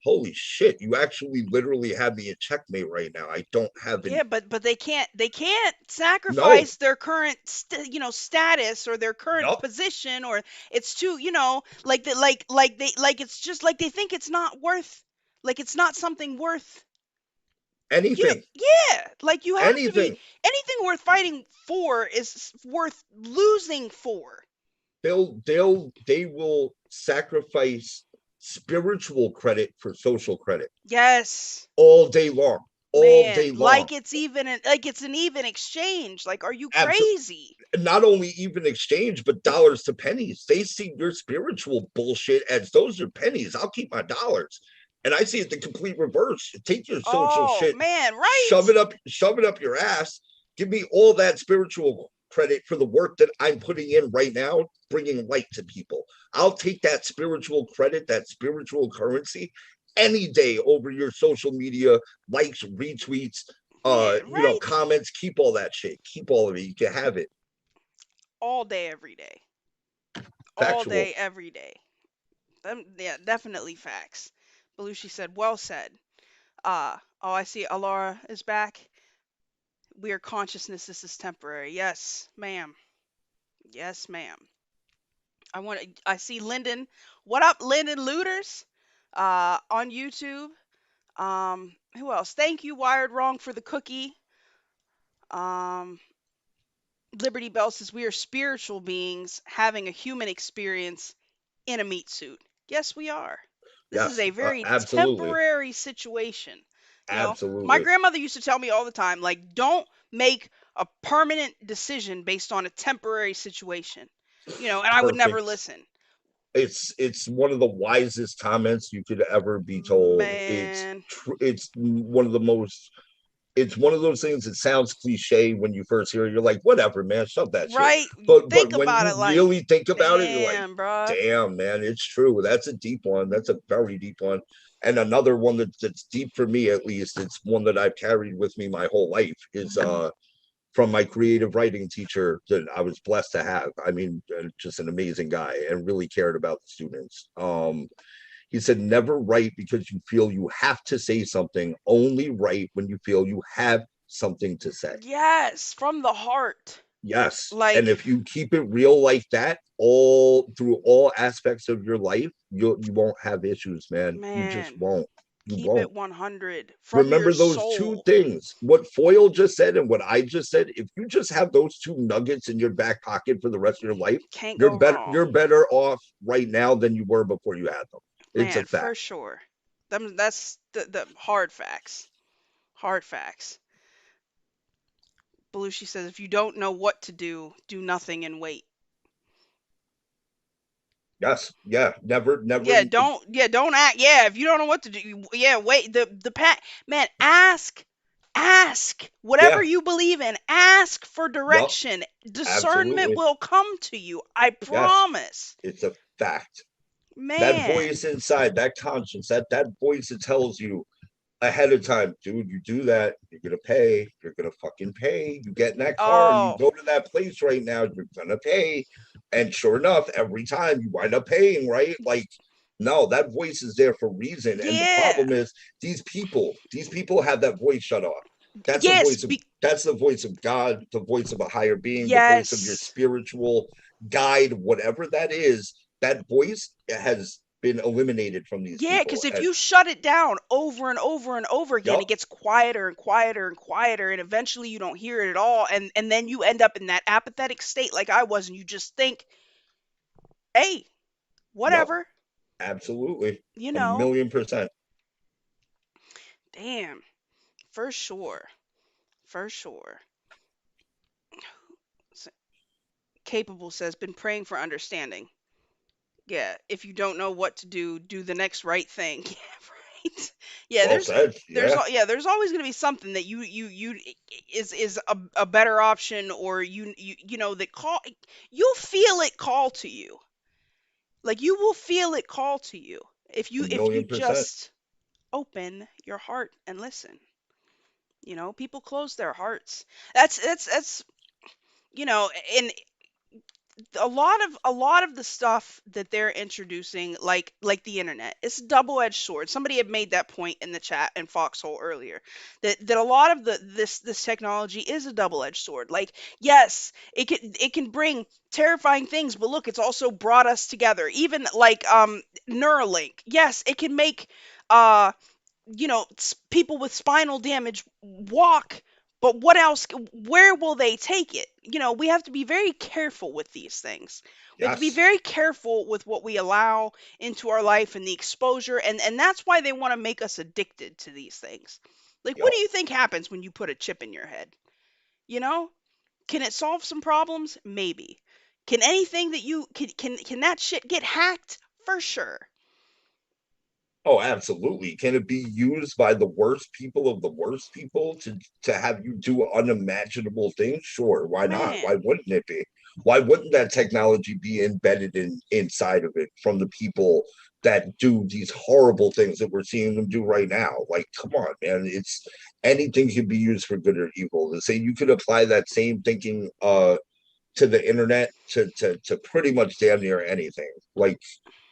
holy shit, you actually literally have me in checkmate right now. I don't have Yeah, any. but they can't No. sacrifice their current status or their current Nope. position, or it's too, like that, like it's just like they think it's not worth, like it's not something worth, Anything. yeah, like you have to be, Anything. anything worth fighting for is worth losing for. They will sacrifice spiritual credit for social credit Yes. all day long. all Man, day long. like it's an even exchange. Like, are you Absolutely. crazy? Not only even exchange, but dollars to pennies. They see your spiritual bullshit as those are pennies. I'll keep my dollars. And I see it the complete reverse. Take your social Oh shit, man, right? shove it up your ass. Give me all that spiritual credit for the work that I'm putting in right now, bringing light to people. I'll take that spiritual credit, that spiritual currency any day over your social media likes, retweets, Man, right? comments. Keep all that shit. Keep all of it. You can have it. All day, every day. All Factual. day, every day. Yeah, definitely facts. Belushi said, well said. Oh, I see Alara is back. We are consciousness. This is temporary. Yes, ma'am. Yes, ma'am. I see Lyndon. What up, Lyndon Looters? On YouTube. Who else? Thank you, Wired Wrong, for the cookie. Um, Liberty Bell says we are spiritual beings having a human experience in a meat suit. Yes, we are. This is Yes, a very absolutely. temporary situation. You know, my Absolutely. grandmother used to tell me all the time, like, don't make a permanent decision based on a temporary situation. And I would never Perfect. listen. It's one of the wisest comments you could ever be told. Man, It's one of the most it's one of those things that sounds cliche when you first hear it. You're like, whatever, man, shove that shit. right? But Think when about you it like, really think about it, you're like, damn, bruh. damn, man, it's true. That's a deep one. That's a very deep one. And another one that's deep for me, at least, it's one that I've carried with me my whole life, is from my creative writing teacher that I was blessed to have. I mean, just an amazing guy and really cared about the students. He said, never write because you feel you have to say something. Only write when you feel you have something to say. Yes, from the heart. Yes. And Like, if you keep it real like that, all through all aspects of your life, you won't have issues, man. You just man, won't. You keep it won't. 100 from your Remember those two soul. things, what Foil just said and what I just said. If you just have those two nuggets in your back pocket for the rest of your life, Can't go wrong. you're better off right now than you were before you had them. It's a Man, fact. for sure. That's the hard facts. Hard facts. Belushi says if you don't know what to do, do nothing and wait. Yes. Yeah. Never. Don't act. Yeah, if you don't know what to do, yeah, wait. The pat man, ask whatever Yeah. you believe in. Ask for Yup. direction. Discernment Absolutely. will come to you. I Yes. promise. It's a fact. That Man. voice inside, that conscience, that voice that tells you ahead of time, dude, you do that, you're gonna pay, you're gonna fucking pay. You get in that car and you Oh, go to that place right now, you're gonna pay. And sure enough, every time you wind up paying, right? Like, no, that voice is there for a reason. And the yeah. problem is these people have that voice shut off. That's a Yes, voice of that's the voice of God, the voice of a higher being, the voice of your yes. spiritual guide, whatever that is. That voice has been eliminated from these Yeah, people. because if And you shut it down over and over and over again, yep, it gets quieter and quieter and quieter, and eventually you don't hear it at all, and then you end up in that apathetic state like I was, and you just think, hey, yep, whatever, absolutely. you A know, million percent. damn, for sure, for sure. S- Capable says, been praying for understanding. Yeah, if you don't know what to do, do the next right thing. Yeah, right. Yeah, Well said. Yeah. there's always going to be something that you is a better option, or that you'll feel it call to you. Like, you will feel it call to you A if you million percent. just open your heart and listen. People close their hearts. That's you know, and a lot of the stuff that they're introducing, like the internet, it's a double-edged sword. Somebody had made that point in the chat in Foxhole earlier, that a lot of this technology is a double-edged sword. Like, yes, it can bring terrifying things, but look, it's also brought us together. Even like Neuralink, yes, it can make uh people with spinal damage walk, but what else? Where will they take it? We have to be very careful with these things. We have to be Yes. very careful with what we allow into our life and the exposure, and that's why they want to make us addicted to these things. Like, what Yep. do you think happens when you put a chip in your head? You know, can it solve some problems? Maybe. Can anything that you can that shit get hacked? For sure. Oh, absolutely. Can it be used by the worst people of the worst people to have you do unimaginable things? Sure, why not? Why Man, wouldn't it be? Why wouldn't that technology be embedded inside of it from the people that do these horrible things that we're seeing them do right now? Like, come on, man. It's anything can be used for good or evil. To say you could apply that same thinking to the internet to pretty much damn near anything. Like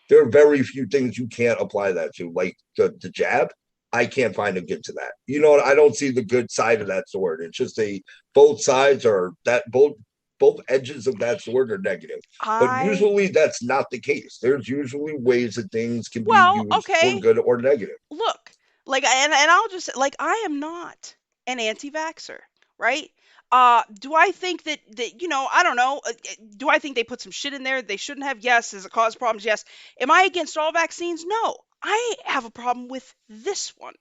there are very few things you can't apply that to. Like the jab, I can't find a good to that. You know what? I don't see the good side of that sword. It's just both sides are that both edges of that sword are negative. But I usually that's not the case. There's usually ways that things can be well, used for okay. good or negative. Look, like, and I'll just like, I am not an anti-vaxxer, right? Do I think that I don't know. Do I think they put some shit in there they shouldn't have? Yes. Does it cause problems? Yes. Am I against all vaccines? No. I have a problem with this one.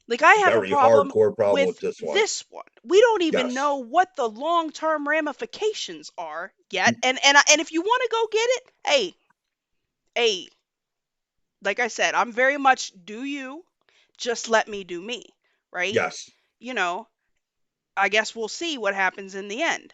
Like, I have a Very problem hardcore problem with with this one. this one. We don't even Yes. know what the long-term ramifications are yet. And if you want to go get it, hey, like I said, I'm very much do you, just let me do me, right? Yes. You know, I guess we'll see what happens in the end.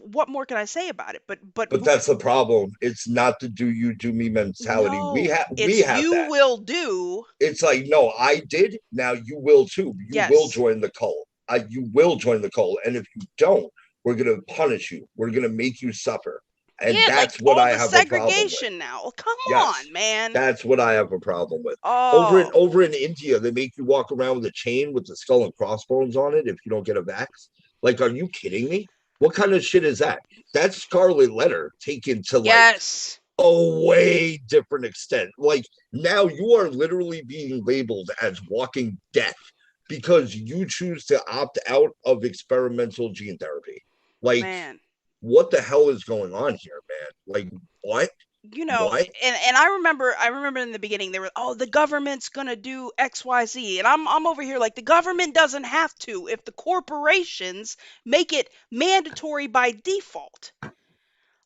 What more can I say about it? But But that's the problem. It's not the do you do me mentality. We no, have we it's have you that. will do. It's like, no, I did. Now you will too. You will Yes. join the cult. You will join the cult. And if you don't, we're going to punish you. We're going to make you suffer. And Yeah, like that's what all I the have a problem with. segregation now. Well, come Yes, on, man. that's what I have a problem with. Oh, Over in India, they make you walk around with a chain with the skull and crossbones on it if you don't get a vax. Like, are you kidding me? What kind of shit is that? That's Scarlet Letter taken to like yes. a way different extent. Like now you are literally being labeled as walking death because you choose to opt out of experimental gene therapy. Like, Man. what the hell is going on here, man? Like, what? You know, What? and I remember in the beginning they were, oh, the government's gonna do XYZ, and I'm over here like, the government doesn't have to if the corporations make it mandatory by default.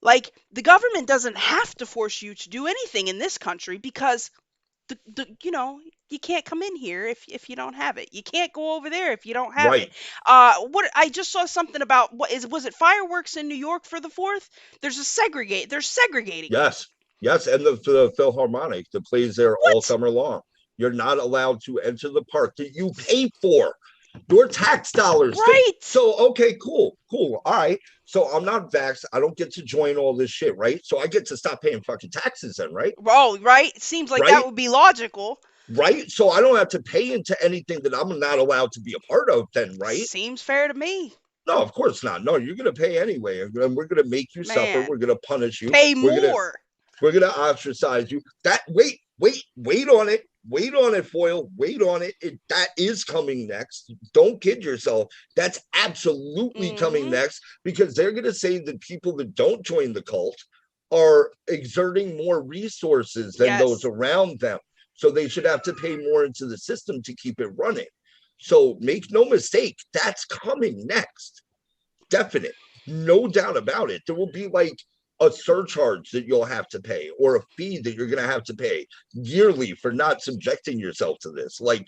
Like, the government doesn't have to force you to do anything in this country because you can't come in here if you don't have it. You can't go over there if you don't have it. Right. What I just saw something about, was it fireworks in New York for the 4th? They're segregating it. Yes. Yes. And the Philharmonic that plays there all What? summer long. You're not allowed to enter the park that you pay for. Your tax dollars. Right. So okay, cool, cool. All right. So I'm not vaxxed. I don't get to join all this shit, right? So I get to stop paying fucking taxes then, right? Oh, right. It seems like that Right? would be logical. Right? So I don't have to pay into anything that I'm not allowed to be a part of then, right? Seems fair to me. No, of course not. No, you're gonna pay anyway. And we're gonna make you suffer. Man, We're gonna punish you. pay We're gonna more. we're gonna ostracize you. That wait on it. Wait on it, Foil. Wait on it. That is coming next. Don't kid yourself. That's absolutely coming Mhm. next because they're going to say that people that don't join the cult are exerting more resources than those Yes. around them. So they should have to pay more into the system to keep it running. So make no mistake, that's coming next. Definite. No doubt about it. There will be like a surcharge that you'll have to pay or a fee that you're going to have to pay yearly for not subjecting yourself to this. Like,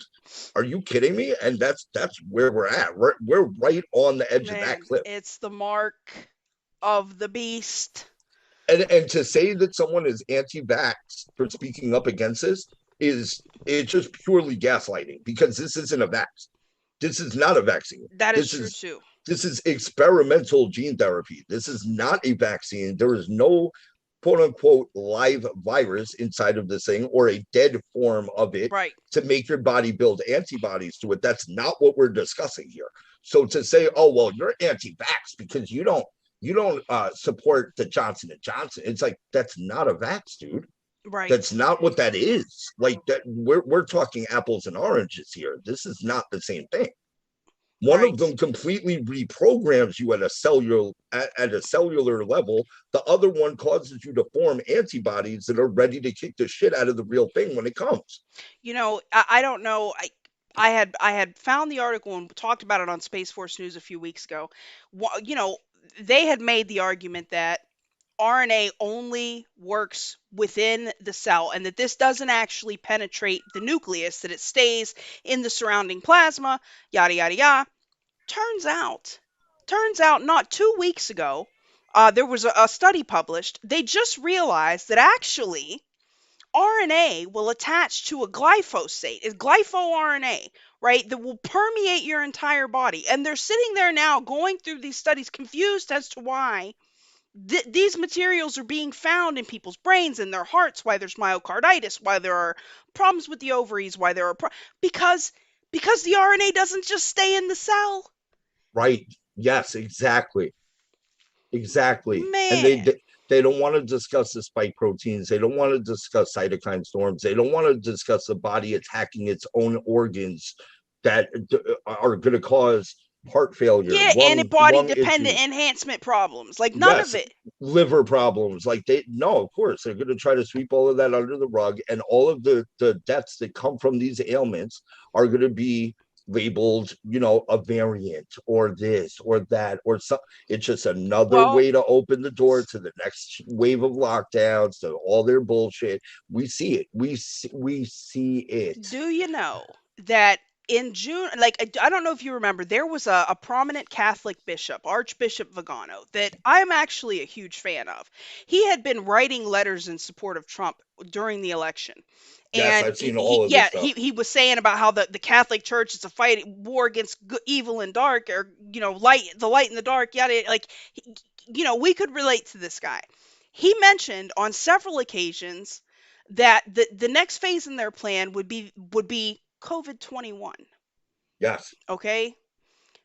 are you kidding me? And that's where we're at. We're right on the edge of that Man, cliff. it's the mark of the beast. And to say that someone is anti-vax for speaking up against this is it's just purely gaslighting because this isn't a vax. This is not a vaccine. That is This true is too. this is experimental gene therapy. This is not a vaccine. There is no quote unquote live virus inside of this thing or a dead form of it Right. to make your body build antibodies to it. That's not what we're discussing here. So to say, oh well, you're anti-vax because you don't support the Johnson and Johnson, it's like that's not a vax, dude. That's Right. not what that is. Like that, we're talking apples and oranges here. This is not the same thing. One of Right. them completely reprograms you at a cellular level. The other one causes you to form antibodies that are ready to kick the shit out of the real thing when it comes. I don't know. I had found the article and talked about it on Space Force News a few weeks ago. You know, they had made the argument that RNA only works within the cell and that this doesn't actually penetrate the nucleus, that it stays in the surrounding plasma, yada yada yada. Turns out, turns out not 2 weeks ago, there was a study published. They just realized that actually RNA will attach to a glyphosate, is glypho RNA, right? That will permeate your entire body. And they're sitting there now going through these studies confused as to why these materials are being found in people's brains and their hearts, why there's myocarditis, why there are problems with the ovaries, why there are because the RNA doesn't just stay in the cell. Right. Yes, exactly. Exactly. And Man. they don't want to discuss the spike proteins. They don't want to discuss cytokine storms. They don't want to discuss the body attacking its own organs that are going to cause heart failure, Yeah, antibody lung dependent issues. enhancement problems. Like none of Yes, it. liver problems. Like they no, of course they're going to try to sweep all of that under the rug, and all of the deaths that come from these ailments are going to be labeled, a variant or this or that or some. It's just another Well, way to open the door to the next wave of lockdowns, to all their bullshit. We see it. We see it. do you know that in June, like I don't know if you remember, there was a prominent Catholic bishop, Archbishop Vigano, that I'm actually a huge fan of. He had been writing letters in support of Trump during the election. Yes, And I've seen all of this yeah, stuff. he was saying about how the Catholic Church is a fight war against evil and dark, or light, the light and the dark, yada. Like, we could relate to this guy. He mentioned on several occasions that the next phase in their plan would be COVID-21. Yes, Okay.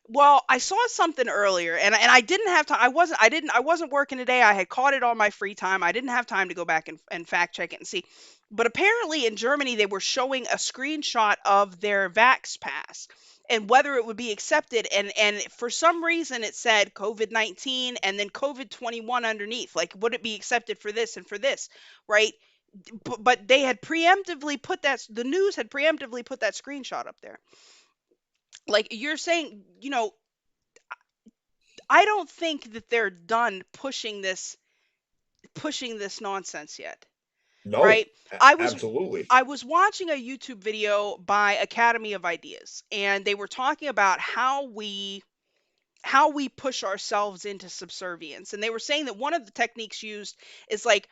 Well, I saw something earlier, and I didn't have time. I wasn't working today. I had caught it on my free time. I didn't have time to go back and fact check it and see. But apparently in Germany they were showing a screenshot of their Vax pass and whether it would be accepted, and for some reason it said COVID-19 and then COVID-21 underneath. Like, would it be accepted for this and for this, right? But they had preemptively put that, the news had preemptively put that screenshot up there. Like you're saying, I don't think that they're done pushing this nonsense yet, no, right? I was absolutely. I was watching a YouTube video by Academy of Ideas, and they were talking about how we push ourselves into subservience, and they were saying that one of the techniques used is like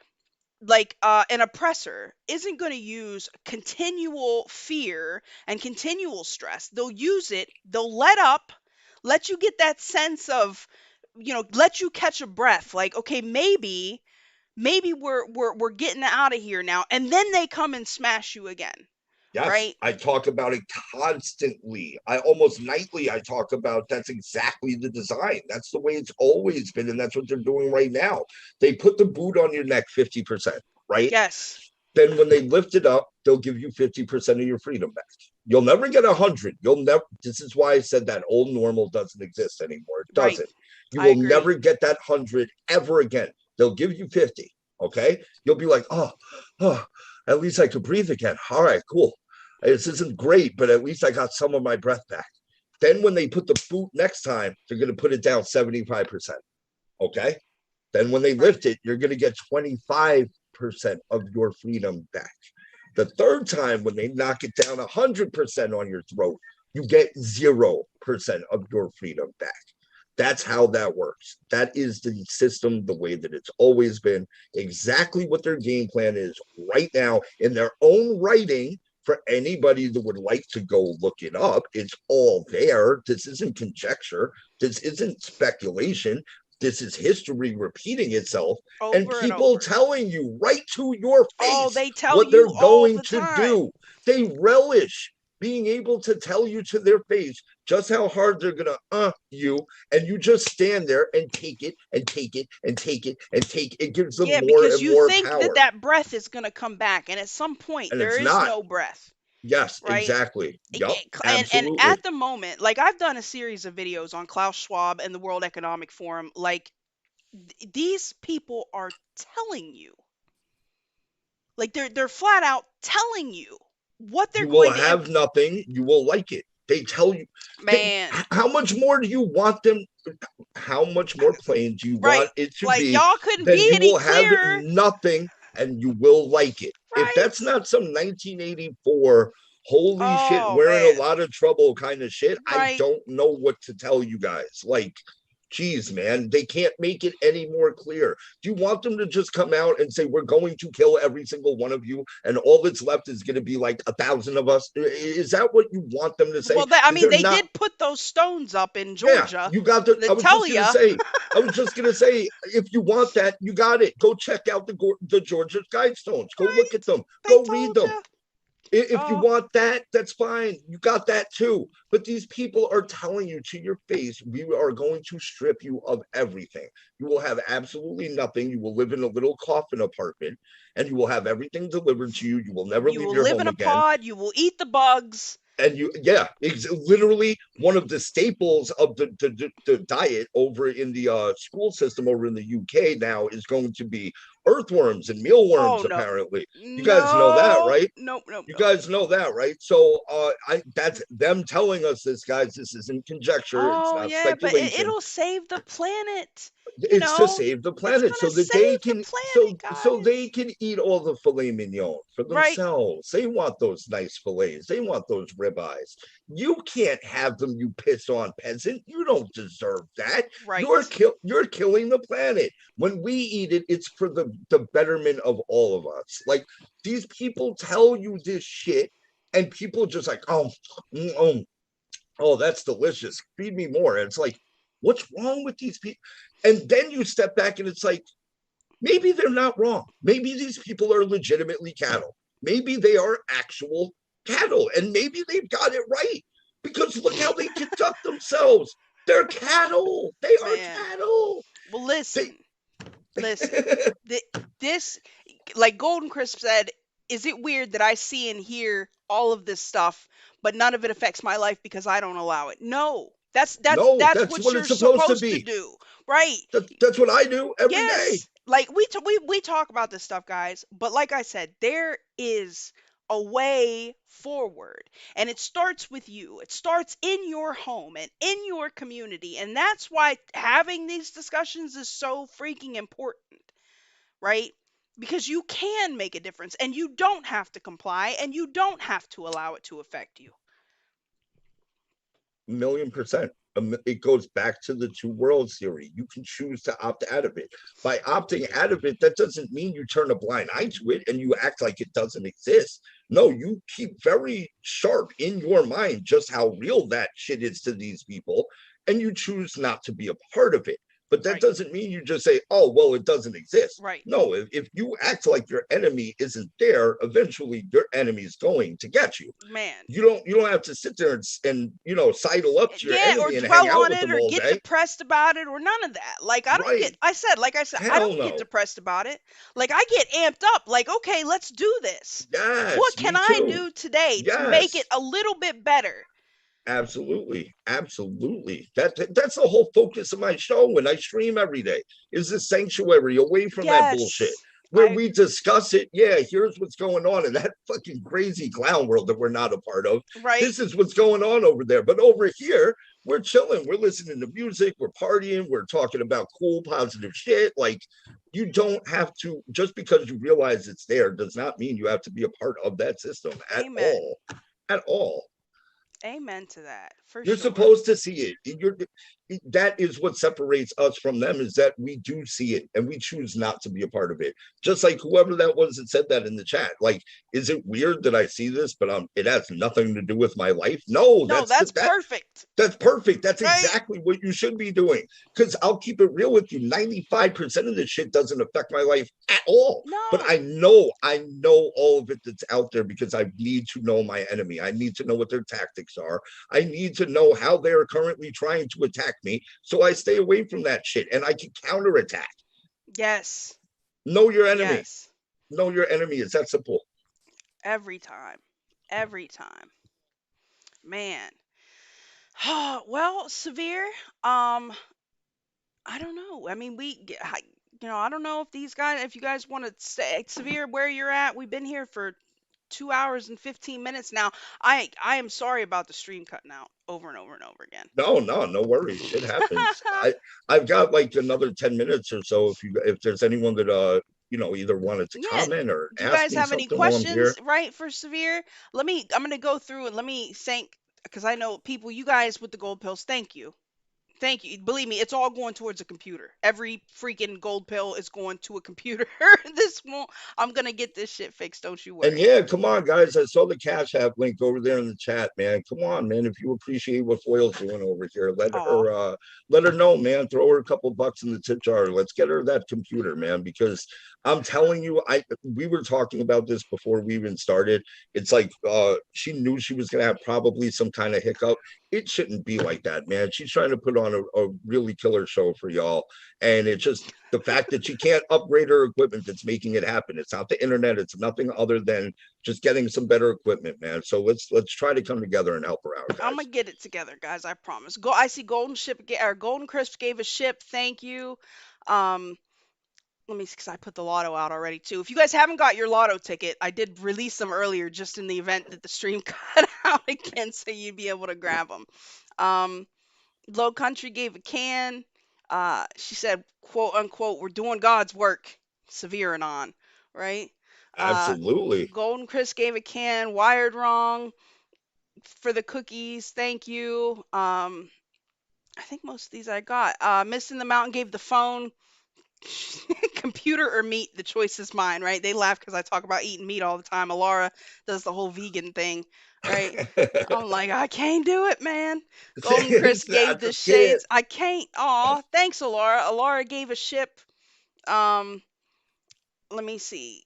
an oppressor isn't going to use continual fear and continual stress. They'll let up, let you get that sense of, let you catch a breath, like, okay, maybe we're getting out of here now, and then they come and smash you again, Yes, right? I talk about it constantly. I almost nightly I talk about that's exactly the design. That's the way it's always been, and that's what they're doing right now. They put the boot on your neck 50%, right? Yes. Then when they lift it up, they'll give you 50% of your freedom back. You'll never get 100. You'll never. This is why I said that old normal doesn't exist anymore. It Right. doesn't. You I will agree. never get that 100 ever again. They'll give you 50. Okay. You'll be like, oh, at least I could breathe again. All right, cool. This isn't great, but at least I got some of my breath back. Then when they put the boot next time, they're going to put it down 75%. Okay. Then when they Right. lift it, you're going to get 25% of your freedom back. The third time, when they knock it down 100% on your throat, you get 0% of your freedom back. That's how that works. That is the system, the way that it's always been, exactly what their game plan is right now in their own writing. For anybody that would like to go look it up, it's all there. This isn't conjecture. This isn't speculation. This is history repeating itself, and Over and people over. telling you right to your Oh, face they tell what they're you all going the to time. do. They relish being able to tell you to their face just how hard they're gonna you, and you just stand there and take it and take it and take it and take it. It gives them Yeah, more because and you more think that power, that breath is going to come back, and at some point and there it's is not. no breath, Yes, right? exactly. Yep, And absolutely. at the moment, like, I've done a series of videos on Klaus Schwab and the World Economic Forum. Like, these people are telling you, like, they're flat out telling you. what they're You will going to have nothing. You will like it. They tell you. They, man, how much more do you want them? How much more plain do you right? want it to Like be? y'all couldn't Then be you any will have clearer, nothing, and you will like it. If that's right? not some 1984 holy shit, Oh we're in a man, lot of trouble kind of shit, I right? don't know what to tell you guys. Like, geez, man, they can't make it any more clear. Do you want them to just come out and say, we're going to kill every single one of you, and all that's left is going to be like 1,000 of us? Is that what you want them to say? Well, I Is mean, there they not? did put those stones up in Yeah, Georgia you got the. to I was tell just gonna you. say. I was just gonna say, if you want that, you got it. Go check out the Georgia Guidestones. Go look at Right? them. They Go read told them. you. If you Oh, want that, that's fine. You got that too. But these people are telling you to your face, we are going to strip you of everything. You will have absolutely nothing. You will live in a little coffin apartment, and you will have everything delivered to you. You will never you leave will your live in home a again. pod. You will eat the bugs. And you, yeah, it's literally one of the staples of the diet over in the school system over in the UK now is going to be earthworms and Oh mealworms, no, apparently. You guys know that, no, right? nope, nope, You nope. guys know that, right? So I that's them telling us this, guys. This isn't conjecture, it's Oh not yeah, but speculation. it'll save the planet. You It's to know, save the it's planet gonna so that save they the can planet, so they guys. can eat all the filet mignon for Right, themselves. They want those nice fillets. They want those ribeyes. You can't have them, you piss on peasant. You don't deserve that. right. You're killing the planet. When we eat it, it's for the betterment of all of us. Like, these people tell you this shit, and people just like, oh, oh, oh, that's delicious. Feed me more. And it's like, what's wrong with these people? And then you step back and it's like, maybe they're not wrong. Maybe these people are legitimately cattle. Maybe they are actual cattle. And maybe they've got it right. Because look how they conduct themselves. They're cattle. They are Man. cattle. Well, They listen. Th- This, like Golden Crisp said, is it weird that I see and hear all of this stuff, but none of it affects my life because I don't allow it? No. no, That's that's what what you're it's supposed to supposed to be. do, right? That's what I do every day. Yes. Like we talk about this stuff, guys, but like I said, there is a way forward, and it starts with you. It starts in your home and in your community, and that's why having these discussions is so freaking important, right? Because you can make a difference and you don't have to comply and you don't have to allow it to affect you. $1,000,000%. It goes back to the two worlds theory. You can choose to opt out of it. By opting out of it, that doesn't mean you turn a blind eye to it and you act like it doesn't exist. No, you keep very sharp in your mind just how real that shit is to these people, and you choose not to be a part of it. But that Right. doesn't mean you just say, oh, well, it doesn't exist. Right. No, if you act like your enemy isn't there, eventually your enemy is going to get you. Man. You don't have to sit there and sidle up to your Yeah, or enemy and hang dwell out on with it them or all get day. depressed about it or none of that. Like I don't get Right. like I said, I Hell don't get no. depressed about it. Like I get amped up like, okay, let's do this. What Yes, can me I too. do today to make it Yes. a little bit better? Absolutely. Absolutely. That's the whole focus of my show when I stream every day, is a sanctuary away from that bullshit Yes. where I we agree. discuss it. Yeah, here's what's going on in that fucking crazy clown world that we're not a part of. Right? This is what's going on over there. But over here, we're chilling. We're listening to music. We're partying. We're talking about cool, positive shit. Like, you don't have to, just because you realize it's there, does not mean you have to be a part of that system at Amen. all. At all. Amen to that. For You're sure. supposed to see it. That is what separates us from them, is that we do see it and we choose not to be a part of it. Just like whoever that was that said that in the chat. Like, is it weird that I see this, but it has nothing to do with my life? No, No, that's that perfect. that's perfect. That's Right? exactly what you should be doing. Because I'll keep it real with you. 95% of this shit doesn't affect my life at all. But No. I know all of it that's out there because I need to know my enemy. I need to know what their tactics are. I need to know how they are currently trying to attack me. So I stay away from that shit and I can counterattack. Yes. Know your enemy. Yes. Know your enemy. It's that simple. Every time. Every time. Man. Well, severe. Um, I don't know. I mean, I don't know if you guys want to stay severe where you're at. We've been here for 2 hours and 15 minutes now. I am sorry about the stream cutting out over and over and over again. No worries. Shit happens. I've got like another 10 minutes or so if there's anyone that either wanted to Yeah. comment or Do you ask guys me have any something while I'm questions, here. right, for Severe? I'm going to go through and let me thank, because I know people, you guys with the gold pills, thank you. Thank you. Believe me, it's all going towards a computer. Every freaking gold pill is going to a computer. This won't, I'm going to get this shit fixed. Don't you And worry. yeah, come on, guys. I saw the Cash App link over there in the chat, man. Come on, man. If you appreciate what Foil's doing over here, Oh, let her know, man. Throw her a couple bucks in the tip jar. Let's get her that computer, man. Because I'm telling you, we were talking about this before we even started. It's like she knew she was gonna have probably some kind of hiccup. It shouldn't be like that, man. She's trying to put on a really killer show for y'all. And it's just the fact that she can't upgrade her equipment that's making it happen. It's not the internet. It's nothing other than just getting some better equipment, man. So let's try to come together and help her out, I'm gonna guys. get it together, guys. I promise. Go. I see Golden Crisp gave a ship. Thank you. Um, let me see, because I put the lotto out already too. If you guys haven't got your lotto ticket, I did release them earlier, just in the event that the stream cut out again, so you'd be able to grab them. Um, Low Country gave a can. She said, quote unquote, "We're doing God's work." SevereAnon, right? Uh, Absolutely. Golden Chris gave a can. Wired wrong for the cookies. Thank you. I think most of these I got. Missing the Mountain gave the phone. Computer or meat, the choice is mine, right? They laugh because I talk about eating meat all the time. Alara does the whole vegan thing, right? I'm like, I can't do it, man. Golden Chris I gave the just can't. shades. I can't. Aw, thanks, Alara. Alara gave a ship. Um, let me see.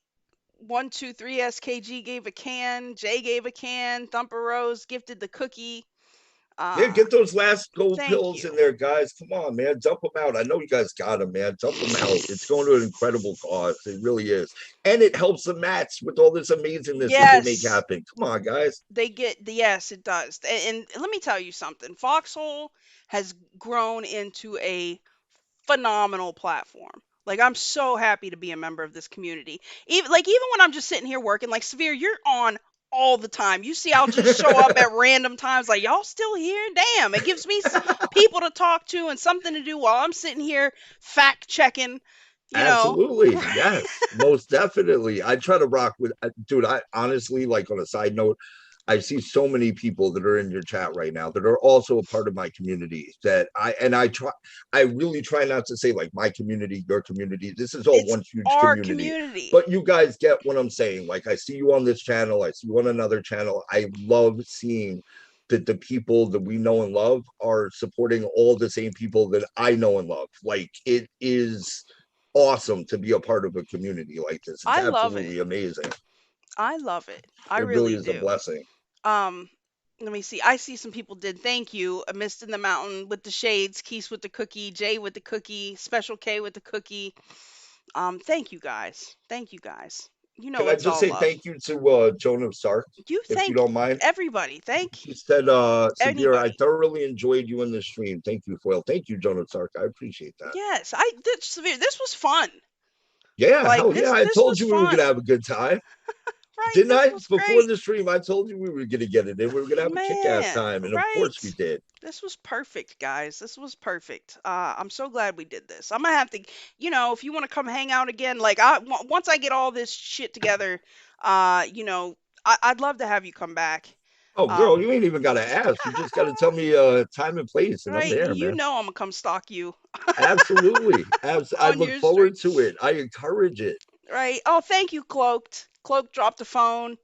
123 SKG gave a can. Jay gave a can. Thumper Rose gifted the cookie. Yeah, Uh, get those last gold thank pills in you. there, guys. Come on, man. Dump them out. I know you guys got them, man. Dump them out. It's going to an incredible cause. It really is. And it helps the mats with all this amazingness that they make Yes, happen. Come on, guys. they get the yes, it does. And let me tell you something. Foxhole has grown into a phenomenal platform. Like, I'm so happy to be a member of this community. Even when I'm just sitting here working, like Severe, you're on all the time. You see, I'll just show up at random times, like, y'all still here? Damn, it gives me people to talk to and something to do while I'm sitting here fact checking. You know, Absolutely. Yes, most definitely. I try to rock with, dude. I honestly, like, on a side note, I see so many people that are in your chat right now that are also a part of my community that I really try not to say like my community, your community. This is all it's one huge our community. community. But you guys get what I'm saying. Like, I see you on this channel, I see you on another channel. I love seeing that the people that we know and love are supporting all the same people that I know and love. Like, it is awesome to be a part of a community like this. It's I love it. absolutely amazing. I love it. I It really really is a do. blessing. Um, Let me see. I see some people did thank you. A Mist in the Mountain with the shades, Keith with the cookie, Jay with the cookie, Special K with the cookie. Thank you guys. Thank you guys. You Can know I it's just all say love. thank you to Joan of Stark, You if you thank don't mind? everybody. Thank She said, Severe, I anybody. thoroughly enjoyed you in the stream. Thank you, Foil. Thank you, Joan of Stark. I appreciate that. Yes, I did severe. This was fun. Yeah, Like hell yeah. I this told was you we were gonna fun. have a good time. Right? Didn't This I? was Before great. the stream, I told you we were gonna get it in. We were gonna have a kick-ass Man, time, and of course we right? did. This was perfect, guys. This was perfect. I'm so glad we did this. I'm gonna have to, if you want to come hang out again, like once I get all this shit together, I'd love to have you come back. Oh, girl, Um, you ain't even gotta ask. You just gotta tell me time and place, and I'm right? there, You man. know I'm gonna come stalk you Absolutely. I on look your stream, forward to it. I encourage it. right? Oh, thank you, Cloaked. Cloak dropped the phone.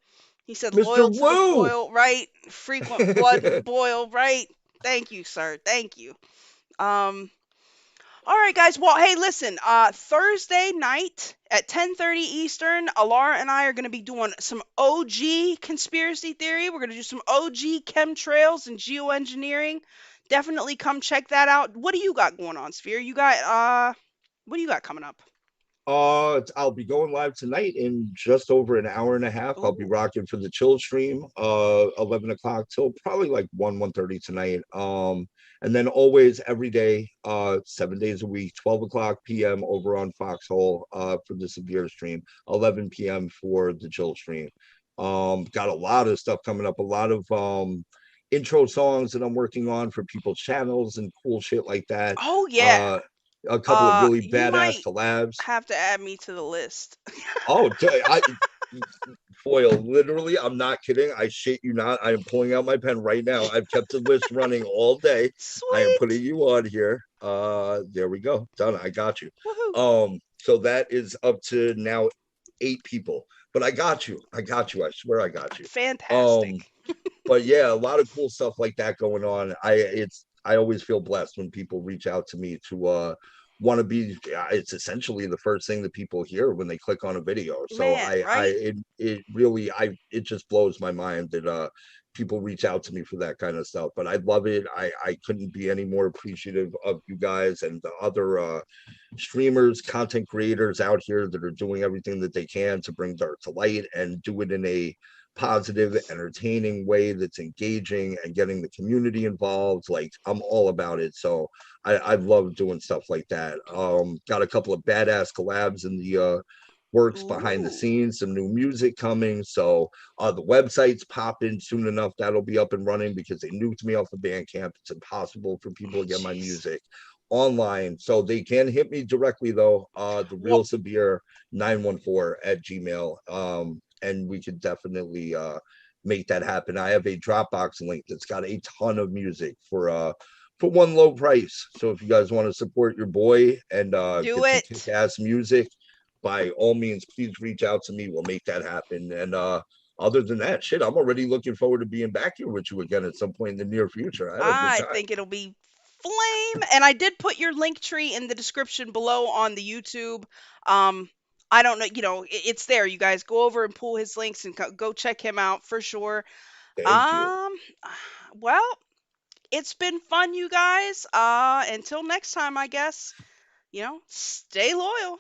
He said, Mr. "Loyal to the Woo! foil, right? Frequent blood boil, right? Thank you, sir. Thank you." Um, All right, guys. Well, hey, listen. Thursday night at 10:30 Eastern, Alara and I are going to be doing some OG conspiracy theory. We're going to do some OG chemtrails and geoengineering. Definitely come check that out. What do you got going on, Sphere? What do you got coming up? I'll be going live tonight in just over an hour and a half. I'll be Ooh, rocking for the chill stream, 11 o'clock till probably like 1:30 tonight. And then always every day, 7 days a week, 12 o'clock p.m. over on Foxhole, for the severe stream, 11 p.m. for the chill stream. Got a lot of stuff coming up, a lot of intro songs that I'm working on for people's channels and cool shit like that. Oh yeah. Uh, a couple of really You badass might collabs. have to add me to the list. Oh, I foil, literally, I'm not kidding. I shit you not. I am pulling out my pen right now. I've kept the list running all day. I am Sweet. putting you on here. There we go. Done. I got you. Woohoo. So that is up to now 8 people. But I got you. I got you. I swear I got you. Um, Fantastic. but yeah, a lot of cool stuff like that going on. I always feel blessed when people reach out to me to want to be. It's essentially the first thing that people hear when they click on a video. So Man, right? it really it just blows my mind that people reach out to me for that kind of stuff. But I love it. I couldn't be any more appreciative of you guys and the other streamers, content creators out here that are doing everything that they can to bring dark to light and do it in a positive, entertaining way that's engaging and getting the community involved. Like I'm all about it. So I love doing stuff like that. Got a couple of badass collabs in the works behind the Ooh. scenes, some new music coming. So the website's popping soon enough. That'll be up and running because they nuked me off the Bandcamp. It's impossible for people to get my Jeez. music online. So they can hit me directly though. The What? real severe 914 at Gmail. And we could definitely make that happen. I have a Dropbox link that's got a ton of music for one low price. So if you guys want to support your boy and Do get some it. kick-ass music, by all means, please reach out to me. We'll make that happen. And other than that, shit, I'm already looking forward to being back here with you again at some point in the near future. I had a good I time. think it'll be flame. And I did put your link tree in the description below on the YouTube. Um, I don't know, it's there. You guys go over and pull his links and go check him out for sure. Thank you. Um, well, it's been fun, you guys. Until next time, I guess. Stay loyal.